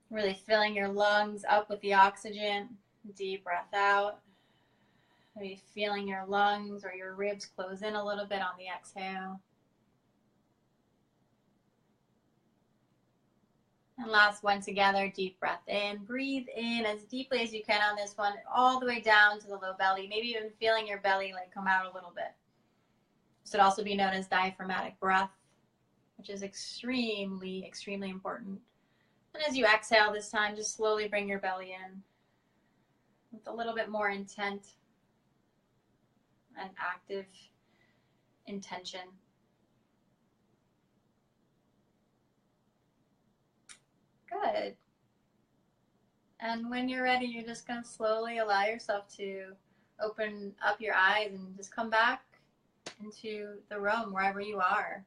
Really filling your lungs up with the oxygen. Deep breath out. Maybe feeling your lungs or your ribs close in a little bit on the exhale. And last one together, deep breath in. Breathe in as deeply as you can on this one, all the way down to the low belly, maybe even feeling your belly come out a little bit. This would also be known as diaphragmatic breath, which is extremely, extremely important. And as you exhale this time, just slowly bring your belly in with a little bit more intent. an active intention. Good. And when you're ready, you're just going to slowly allow yourself to open up your eyes and just come back into the room wherever you are.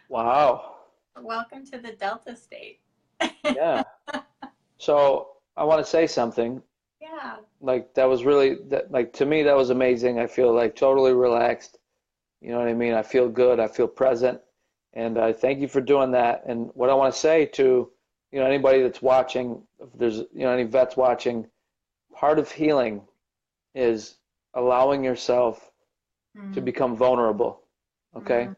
Wow. Welcome to the Delta state. Yeah. So I want to say something. Yeah. Like that was really like to me that was amazing. I feel like totally relaxed. You know what I mean? I feel good. I feel present. And I thank you for doing that. And what I want to say to, anybody that's watching, if there's, any vets watching, part of healing is allowing yourself to become vulnerable. Okay?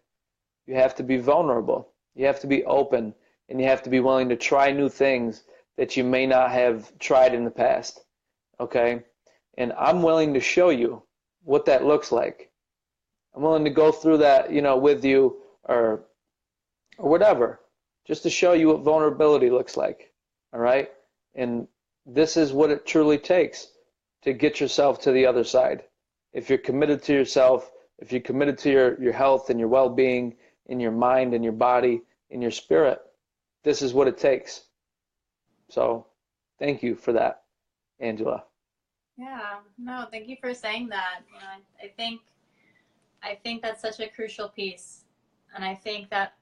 You have to be vulnerable. You have to be open, and you have to be willing to try new things that you may not have tried in the past. Okay? And I'm willing to show you what that looks like. I'm willing to go through that, with you or whatever, just to show you what vulnerability looks like. All right? And this is what it truly takes to get yourself to the other side. If you're committed to yourself, if you're committed to your health and your well-being, in your mind and your body, in your spirit, this is what it takes. So thank you for that, Angela. Yeah, no, thank you for saying that. I think that's such a crucial piece, and I think that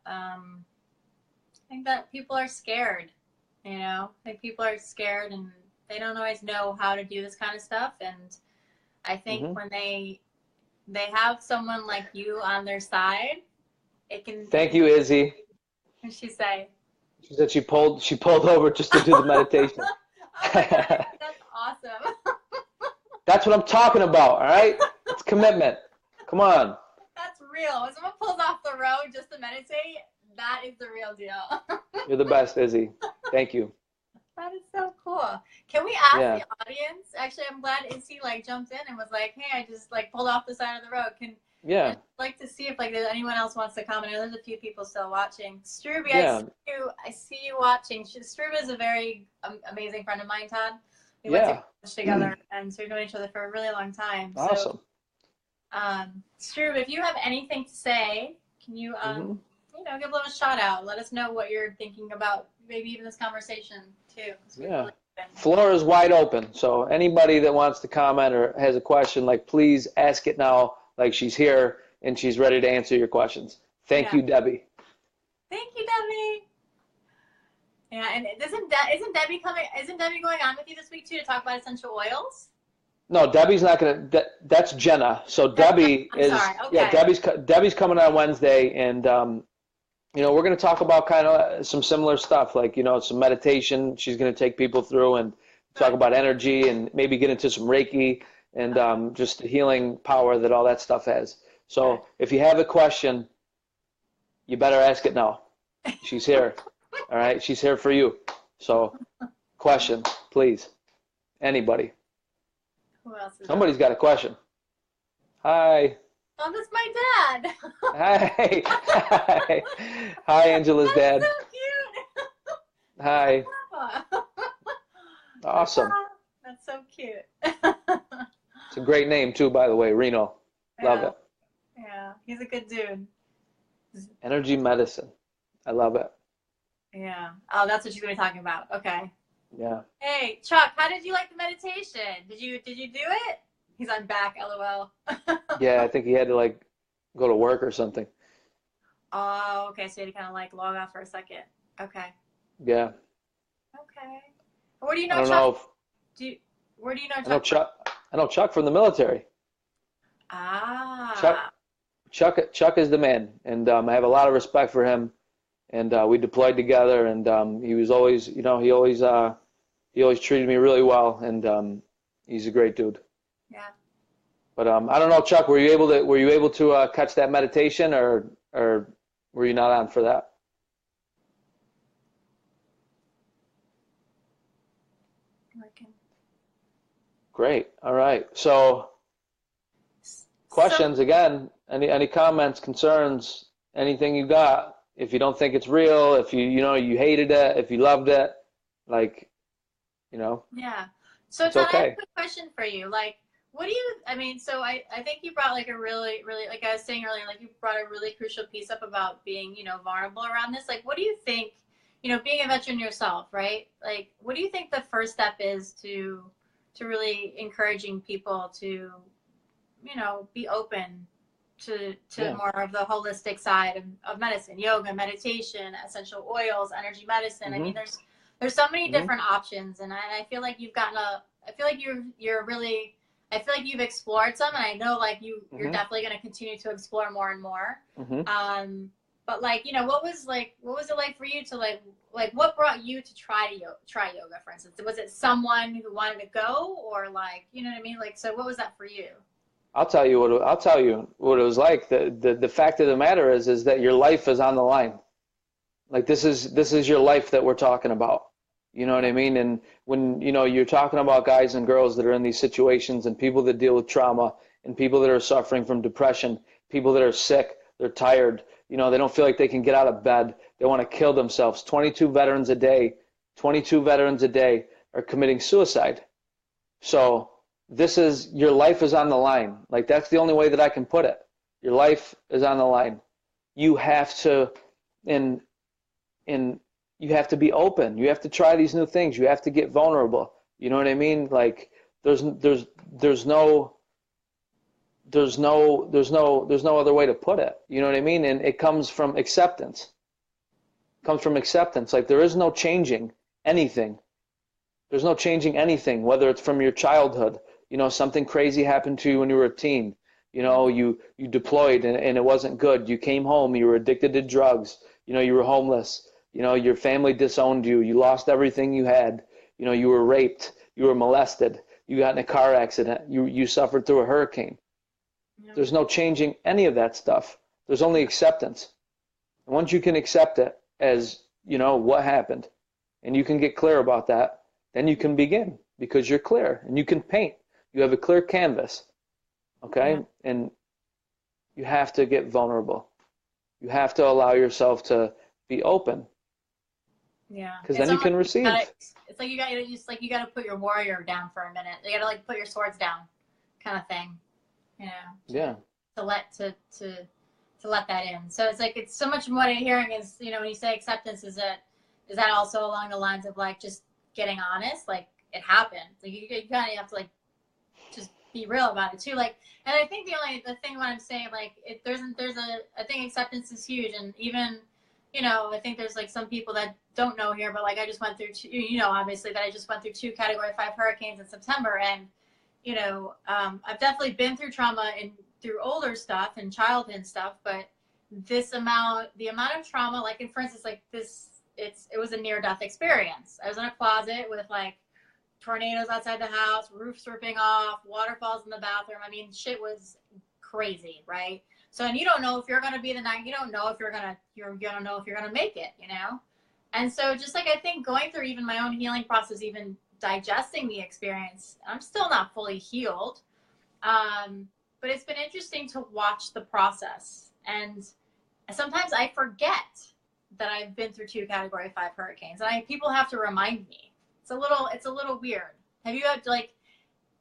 people are scared. I think people are scared, and they don't always know how to do this kind of stuff. And I think when they have someone like you on their side, it can. Thank you, Izzy. What did she say? She said she pulled over just to do the meditation. Oh my God, that's awesome. That's what I'm talking about, all right? It's commitment. Come on. That's real. When someone pulls off the road just to meditate, that is the real deal. You're the best, Izzy. Thank you. That is so cool. Can we ask Yeah. the audience? Actually, I'm glad Izzy jumped in and was like, "Hey, I just pulled off the side of the road." Yeah. I'd like to see if there's anyone else wants to comment. I know there's a few people still watching. Struby, Yeah. I see you watching. Struby is a very amazing friend of mine, Todd. We went to college together, and so we've known each other for a really long time. Awesome. So, Struby, if you have anything to say, can you give a little shout out? Let us know what you're thinking about, maybe even this conversation too. Yeah. Floor is wide open. So anybody that wants to comment or has a question, please ask it now. She's here and she's ready to answer your questions. Thank you, Debbie. Thank you, Debbie. Yeah, and isn't Debbie going on with you this week too to talk about essential oils? No, Debbie's not gonna. That's Jenna. So Debbie sorry. Okay. Yeah, Debbie's coming on Wednesday, and we're gonna talk about kind of some similar stuff, some meditation. She's gonna take people through and talk about energy and maybe get into some Reiki and just the healing power that all that stuff has. So if you have a question, you better ask it now. She's here. All right, she's here for you. So, question, please. Anybody. Who else is Somebody's got a question. Hi. Oh, that's my dad. Hi. Hi. Hi, Angela's dad. That's so cute. Hi. Awesome. That's so cute. It's a great name too, by the way, Reno. Love it. Yeah, he's a good dude. Energy medicine. I love it. Yeah. Oh, that's what she's gonna be talking about. Okay. Yeah. Hey, Chuck, how did you like the meditation? Did you do it? He's on back, LOL. Yeah, I think he had to go to work or something. Oh, okay. So you had to kind of log off for a second. Okay. Yeah. Okay. Where do you know I don't Chuck? know Where do you know Chuck? I know Chuck. I know Chuck from the military. Ah. Chuck is the man, and I have a lot of respect for him. And we deployed together, and he was always, he always treated me really well, and he's a great dude. Yeah. But I don't know, Chuck, were you able to catch that meditation, or were you not on for that? Working. Great. All right. So, questions again? Any comments, concerns, anything you got? If you don't think it's real, if you hated it, if you loved it, Yeah. So It's Todd, I have okay. a quick question for you. Like, what do you, I mean, so I think you brought like a really, really, like I was saying earlier, like you brought a really crucial piece up about being, vulnerable around this. Like, what do you think, being a veteran yourself, right? Like, what do you think the first step is to really encouraging people to, be open to Yeah. more of the holistic side of medicine, yoga, meditation, essential oils, energy medicine. I mean, Hmm. there's so many Hmm. different options, and I feel like you've gotten a. I feel like you're really. I feel like you've explored some, and I know like you're Hmm. definitely going to continue to explore more and more. Hmm. But like what was it like for you to like what brought you to try yoga, for instance? Was it someone who wanted to go, or like what I mean? Like, so what was that for you? I'll tell you what it was like. The fact of the matter is that your life is on the line. Like this is your life that we're talking about. You know what Yeah. I mean? And when you're talking about guys and girls that are in these situations and people that deal with trauma and people that are suffering from depression, people that are sick, they're tired, they don't feel like they can get out of bed. They want to kill themselves. 22 veterans a day are committing suicide. So this is your life is on the line. Like that's the only way that I can put it. Your life is on the line. You have to and and you have to be open. You have to try these new things. You have to get vulnerable. You know what I mean? Like there's there's there's no there's no other way to put it. You know what I mean? And it comes from acceptance. It comes from acceptance. Like there is no changing anything. There's no changing anything, whether it's from your childhood. Something crazy happened to you when you were a teen. You deployed and it wasn't good. You came home, you were addicted to drugs. You were homeless. Your family disowned you. You lost everything you had. You were raped. You were molested. You got in a car accident. You suffered through a hurricane. Yeah. There's no changing any of that stuff. There's only acceptance. And once you can accept it as, what happened, and you can get clear about that, then you can begin because you're clear and you can paint. You have a clear canvas, Yeah. okay? And you have to get vulnerable. You have to allow yourself to be open Yeah, because it's then you almost can like you gotta, receive. it's like you gotta put your warrior down for a minute. You gotta like put your swords down, kind of thing. You know, Yeah. to let to let that in. So it's like it's so much more what I'm hearing is when you say acceptance, is that also along the lines of like just getting honest, like it happened. Like you kind of have to like just be real about it too. Like, and I think the thing what I'm saying, like, there's a I think acceptance is huge, and even I think there's like some people that don't know here, but like I just went through two, obviously that I just went through two Category 5 hurricanes in September, and I've definitely been through trauma and through older stuff and childhood stuff, but the amount of trauma, like, and for instance, like this, it was a near death experience. I was in a closet with like tornadoes outside the house, roofs ripping off, waterfalls in the bathroom. I mean, shit was crazy, right? So, and you don't know if you're gonna be the night. You don't know if you're gonna know if you're gonna make it, And so, just like I think going through even my own healing process, even digesting the experience, I'm still not fully healed. But it's been interesting to watch the process, and sometimes I forget that I've been through two Category 5 hurricanes, and people have to remind me. It's a little weird. Have you had like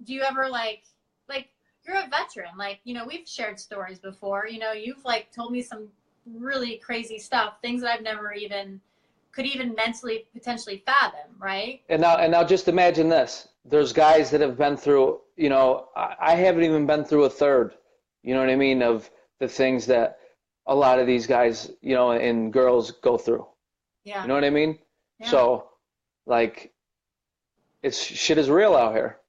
do you ever like you're a veteran, like we've shared stories before, you've like told me some really crazy stuff, things that I've never even mentally potentially fathom, right? And now just imagine this. There's guys that have been through, I haven't even been through a third, you know what I mean, of the things that a lot of these guys, and girls go through. You Yeah. know what I mean? Yeah. So, like, it's shit is real out here,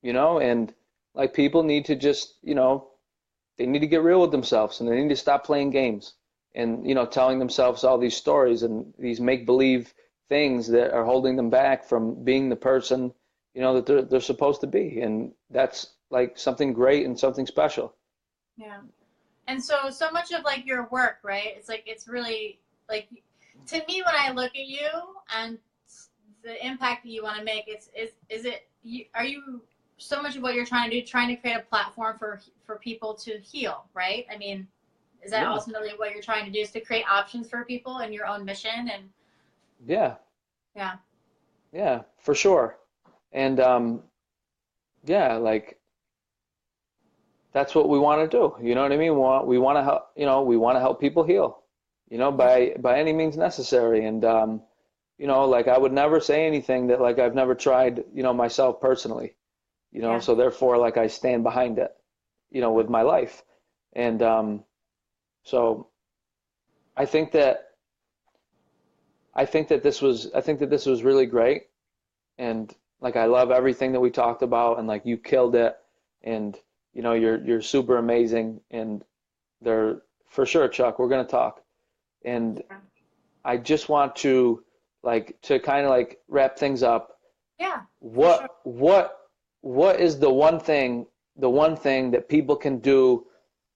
and like people need to just, they need to get real with themselves and they need to stop playing games and, telling themselves all these stories and these make-believe things that are holding them back from being the person, that they're supposed to be. And that's like something great and something special. Yeah. And so much of like your work, right? It's like it's really like to me when I look at you and the impact that you want to make, is it you, are you so much of what you're trying to do, trying to create a platform for people to heal, right? I mean, is that Yeah. ultimately what you're trying to do, is to create options for people in your own mission? And Yeah. yeah. Yeah, for sure. And yeah, like that's what we want to do. You know what I mean? We want to help, we want to help people heal, Yeah. by any means necessary. And like I would never say anything that like I've never tried, myself personally, Yeah. so therefore like I stand behind it, with my life. And so I think that I think that this was really great. And like I love everything that we talked about, and like you killed it. And you're super amazing. And they're for sure, Chuck, we're gonna talk. And Yeah. I just want to kind of like wrap things up. Yeah, for sure. What is the one thing that people can do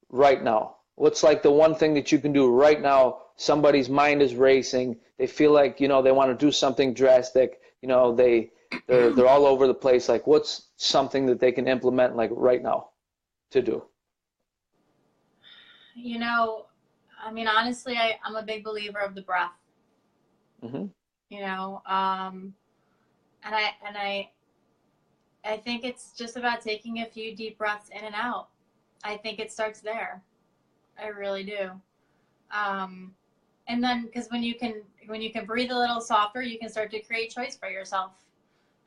right now? What's like the one thing that you can do right now? Somebody's mind is racing. They feel like, they want to do something drastic. They're all over the place. Like what's something that they can implement like right now to do? You know, I mean, honestly, I'm a big believer of the breath, Hmm. you know, and I think it's just about taking a few deep breaths in and out. I think it starts there. I really do. Um, and then because when you can breathe a little softer, you can start to create choice for yourself.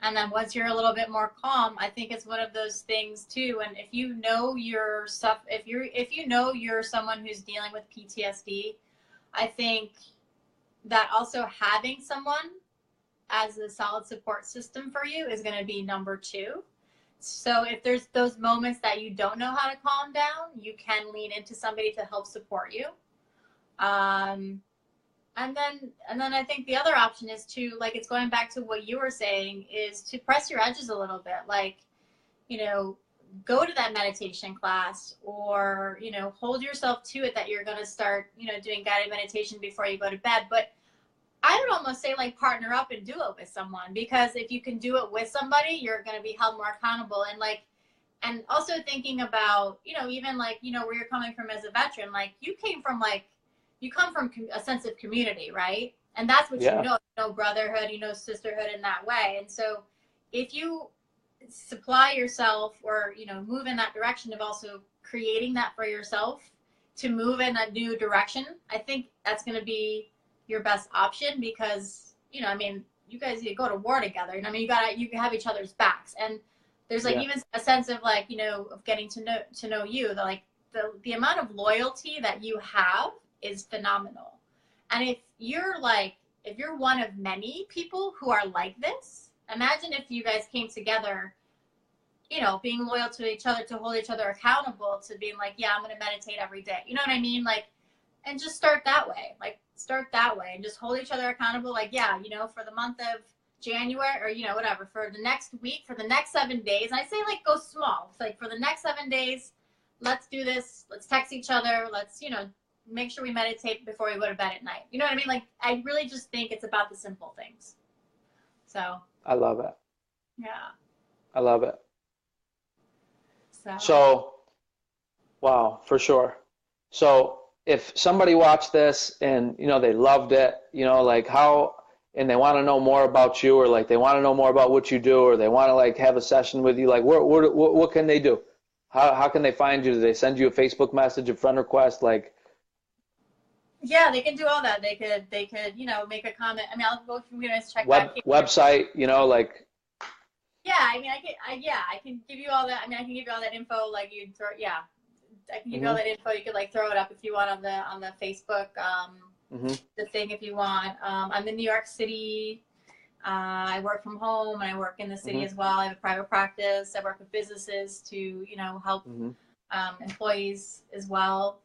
And then once you're a little bit more calm, I think it's one of those things too. And if you know your stuff, if you know you're someone who's dealing with PTSD, I think that also having someone as a solid support system for you is going to be number two. So if there's those moments that you don't know how to calm down, you can lean into somebody to help support you. Um, and then I think the other option is to, like, it's going back to what you were saying, is to press your edges a little bit. Like, you know, go to that meditation class, or, hold yourself to it that you're going to start, doing guided meditation before you go to bed. But I would almost say, like, partner up and do it with someone, because if you can do it with somebody, you're going to be held more accountable. And like, and also thinking about, even like, where you're coming from as a veteran, like you come from a sense of community, right? And that's what Yeah. brotherhood, sisterhood in that way. And so if you supply yourself, or, move in that direction of also creating that for yourself to move in a new direction, I think that's going to be your best option. Because, I mean, you guys, you go to war together, and I mean, you have each other's backs. And there's like Yeah. even a sense of, like, of getting to know you, like the amount of loyalty that you have is phenomenal. And if you're one of many people who are like this, imagine if you guys came together, being loyal to each other, to hold each other accountable, to being like, yeah, I'm going to meditate every day. You know what I mean? Like, and just start that way. Like, start that way and just hold each other accountable. Like, yeah, for the month of January, or, whatever, for the next week, for the next 7 days. And I say, like, go small. It's like, for the next 7 days, let's do this. Let's text each other. Let's, make sure we meditate before we go to bed at night. You know what I mean? Like, I really just think it's about the simple things. So, I love it. yeah. I love it. So, So, wow, for sure. So, if somebody watched this and they loved it, like how, and they want to know more about you, or like they want to know more about what you do, or they want to like have a session with you, like what can they do? How can they find you? Do they send you a Facebook message, a friend request? Like, yeah, they can do all that. They could, make a comment. I mean, I'll go through, check back here. website, like, Yeah, I mean, I can give you all that. I mean, I can give you all that info. Like, yeah, I can give you all hmm that info. You could, like, throw it up if you want on the Facebook, hmm the thing, if you want. I'm in New York City. I work from home, and I work in the city hmm as well. I have a private practice. I work with businesses to, help hmm employees as well,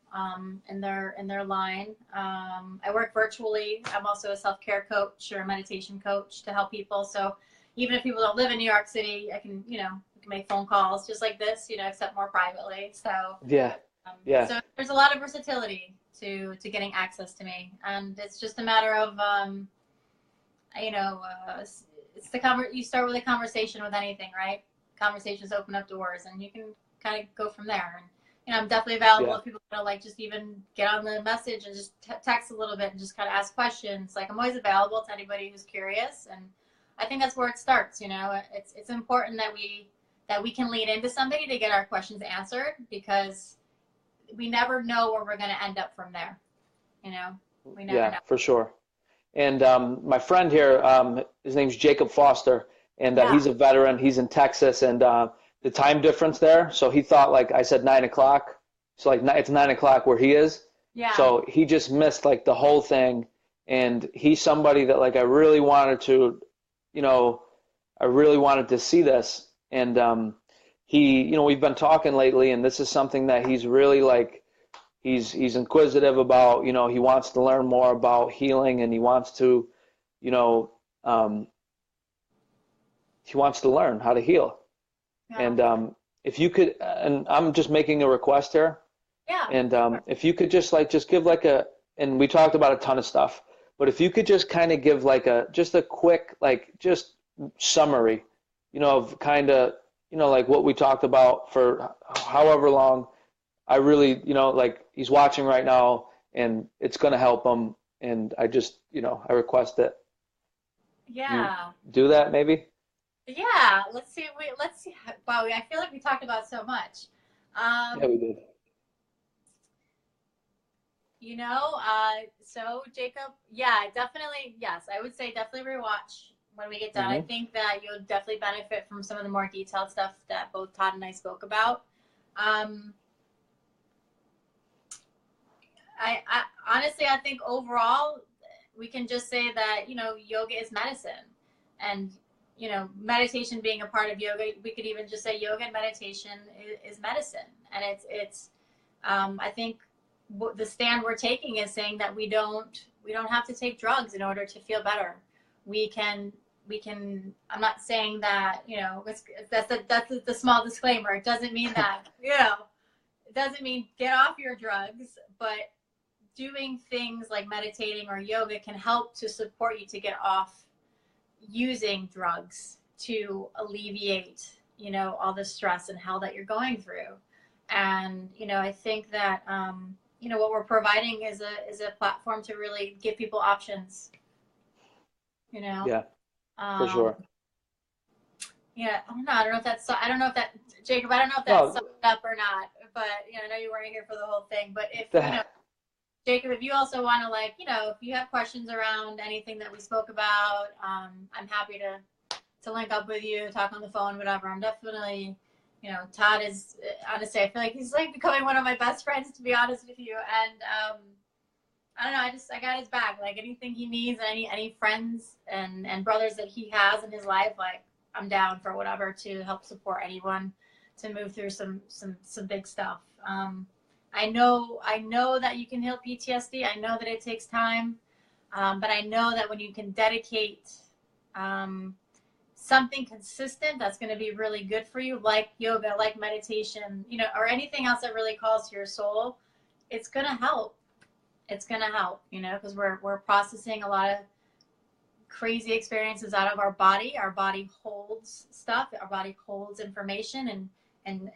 in their line. I work virtually. I'm also a self-care coach or a meditation coach to help people. So even if people don't live in New York City, I can, we can make phone calls just like this, except more privately. So, yeah, yeah, so there's a lot of versatility to getting access to me, and it's just a matter of, you know, uh, it's you start with a conversation with anything, right? Conversations open up doors, and you can kind of go from there. And, I'm definitely available yeah, if people want to, like, just even get on the message and just text a little bit and just kind of ask questions. Like, I'm always available to anybody who's curious, and I think that's where it starts. It's important that we that we can lean into somebody to get our questions answered, because we never know where we're going to end up from there. You know, we never Yeah, know. for sure. And my friend here, his name's Jacob Foster, and Yeah. he's a veteran. He's in Texas, and the time difference there. So he thought, like I said, 9 o'clock. So like it's 9 o'clock where he is. Yeah. So he just missed like the whole thing. And he's somebody that like I really wanted to, you know, I really wanted to see this. And we've been talking lately, and this is something that he's really like he's inquisitive about. He wants to learn more about healing, and he wants to, you know, um, he wants to learn how to heal. Yeah. And if you could, and I'm just making a request here, Yeah. and if you could just give like and we talked about a ton of stuff, but if you could just kind of give like just a quick like just summary, of kind of, like what we talked about for however long. I really, like he's watching right now, and it's going to help him. And I just, I request that you Yeah. do that maybe. Yeah. Let's see. Let's see. Wow. I feel like we talked about so much. Yeah, we did. So Jacob, yeah, definitely, yes, I would say definitely rewatch when we get done. I Hmm. think that you'll definitely benefit from some of the more detailed stuff that both Todd and I spoke about. Um, I honestly, I think overall, we can just say that, yoga is medicine, and, meditation being a part of yoga, we could even just say yoga and meditation is medicine. And I think the stand we're taking is saying that we don't have to take drugs in order to feel better. We can, I'm not saying that, that's the small disclaimer. It doesn't mean that, it doesn't mean get off your drugs, but doing things like meditating or yoga can help to support you to get off using drugs to alleviate, all the stress and hell that you're going through. And, I think that, what we're providing is a platform to really give people options, you know? Yeah, for Um, sure. yeah, I don't know if that's, I don't know if that, Jacob, I don't know if that No, summed up or not, but, I know you weren't here for the whole thing, but if, that, Jacob, if you also want to, like, if you have questions around anything that we spoke about, I'm happy to link up with you, talk on the phone, whatever. I'm definitely, Todd is, honestly, I feel like he's like becoming one of my best friends, to be honest with you. And I don't know, I got his back. Like anything he needs, any friends and brothers that he has in his life, like I'm down for whatever to help support anyone to move through some big stuff. I know that you can heal PTSD. I know that it takes time, but I know that when you can dedicate something consistent, that's going to be really good for you, like yoga, like meditation, or anything else that really calls to your soul. It's going to help. It's going to help, because we're processing a lot of crazy experiences out of our body. Our body holds stuff. Our body holds information and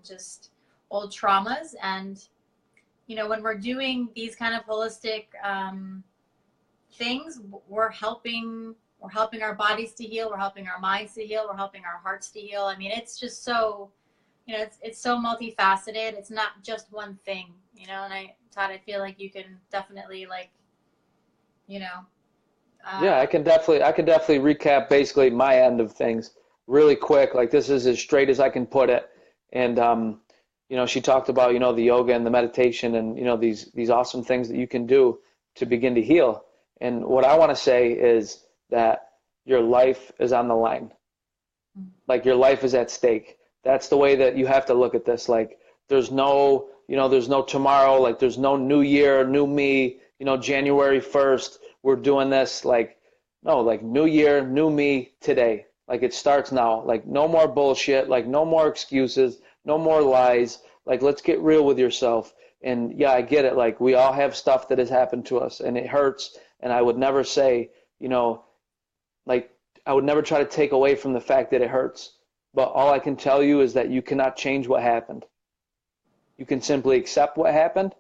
just old traumas. And when we're doing these kind of holistic things, we're helping our bodies to heal, we're helping our minds to heal, we're helping our hearts to heal. I mean, it's just so, it's so multifaceted. It's not just one thing, and Todd, I feel like you can definitely, like, yeah, uh, I can definitely recap basically my end of things really quick. Like this is as straight as I can put it. And she talked about, the yoga and the meditation and, these awesome things that you can do to begin to heal. And what I want to say is that your life is on the line. Like your life is at stake. That's the way that you have to look at this. Like there's no tomorrow, like there's no new year, new me, January 1st, we're doing this. Like, no, like new year, new me today. Like it starts now. Like no more bullshit, like no more excuses, no more lies. Like let's get real with yourself. And yeah, I get it. Like we all have stuff that has happened to us and it hurts. And I would never say, like I would never try to take away from the fact that it hurts. But all I can tell you is that you cannot change what happened. You can simply accept what happened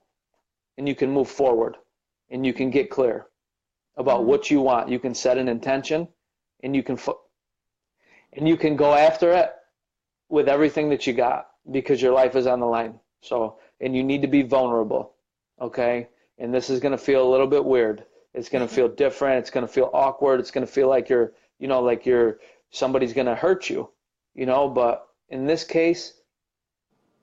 and you can move forward and you can get clear about what you want. You can set an intention and you can go after it with everything that you got because your life is on the line. So, and you need to be vulnerable, okay? And this is going to feel a little bit weird. It's going to feel different. It's going to feel awkward. It's going to feel like you're, like somebody's going to hurt you, but in this case,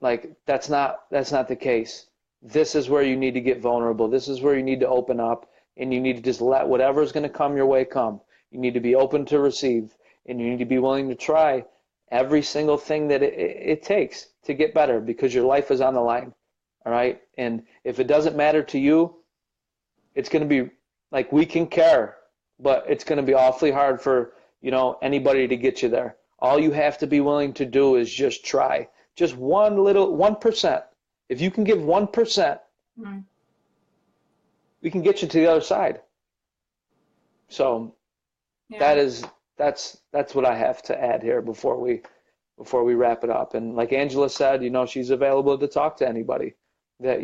like that's not the case. This is where you need to get vulnerable. This is where you need to open up, and you need to just let whatever's going to come your way come. You need to be open to receive, and you need to be willing to try every single thing that it takes to get better because your life is on the line. All right. And if it doesn't matter to you, it's going to be like, we can care, but it's going to be awfully hard for, anybody to get you there. All you have to be willing to do is just try. Just 1%. If you can give 1%, we can get you to the other side. So that's what I have to add here before we wrap it up. And like Angela said, she's available to talk to anybody that,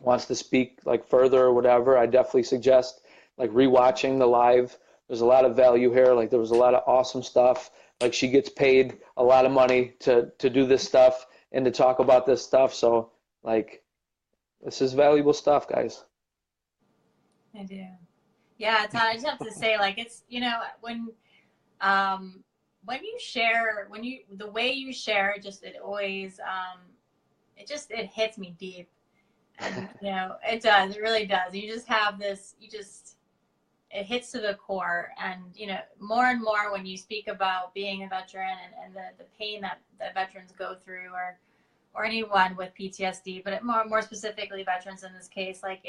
wants to speak like further or whatever. I definitely suggest like rewatching the live. There's a lot of value here. Like there was a lot of awesome stuff. Like she gets paid a lot of money to do this stuff and to talk about this stuff. So like, this is valuable stuff, guys. I do. Yeah, Todd, I just have to say, like, it's, when you share, the way you share, it always, it hits me deep. And, it does, it really does. You just have this, it hits to the core. And, more and more when you speak about being a veteran and the pain that veterans go through, or anyone with PTSD, but more specifically veterans in this case, like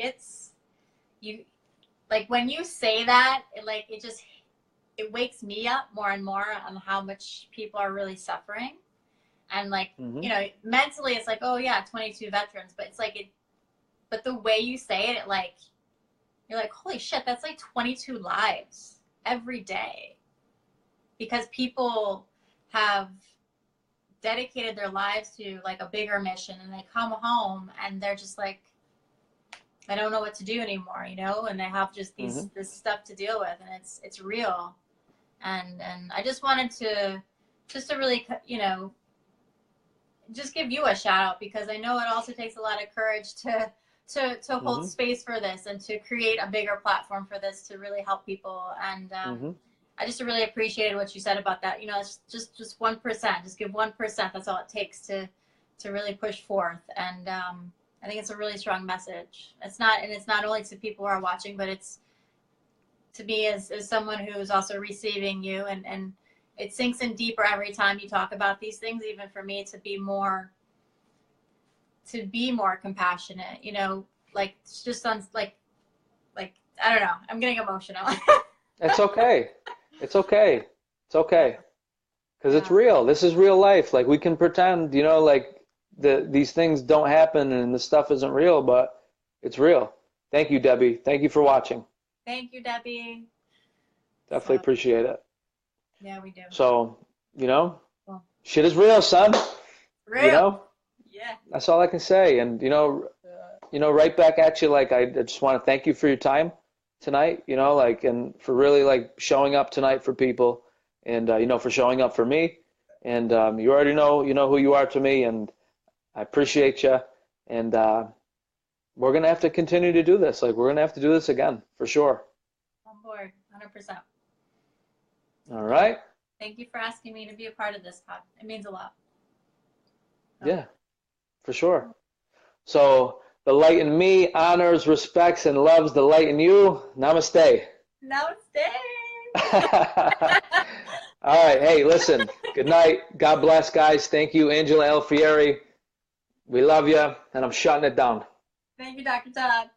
like when you say that, it wakes me up more and more on how much people are really suffering. And like, mentally it's like, oh yeah, 22 veterans, but it's like but the way you say it, you're like, holy shit, that's like 22 lives every day. Because people have dedicated their lives to like a bigger mission, and they come home and they're just like, I don't know what to do anymore, and they have just this stuff to deal with, and it's real. And I just wanted to really, just give you a shout out, because I know it also takes a lot of courage to hold space for this and to create a bigger platform for this to really help people. And I just really appreciated what you said about that. It's just 1%, just give 1%. That's all it takes to really push forth. And I think it's a really strong message. It's not only to people who are watching, but it's to me as someone who's also receiving you, and it sinks in deeper every time you talk about these things, even for me to be more compassionate, like it's just like I don't know, I'm getting emotional. It's okay. It's okay. It's okay. Because it's real. This is real life. Like we can pretend, like these things don't happen and this stuff isn't real, but it's real. Thank you, Debbie. Thank you for watching. Thank you, Debbie. Definitely appreciate it. Yeah, we do. So, shit is real, son. Real. Yeah. That's all I can say. And, right back at you. Like, I just want to thank you for your time tonight, and for really showing up tonight for people, and, for showing up for me. And you already know, who you are to me, and I appreciate you. And we're going to have to continue to do this. Like, we're going to have to do this again, for sure. On board, 100%. All right. Thank you for asking me to be a part of this, Todd. It means a lot. Yeah, for sure. So the light in me honors, respects, and loves the light in you. Namaste. Namaste. All right. Hey, listen. Good night. God bless, guys. Thank you, Angela Alfieri. We love you, and I'm shutting it down. Thank you, Dr. Todd.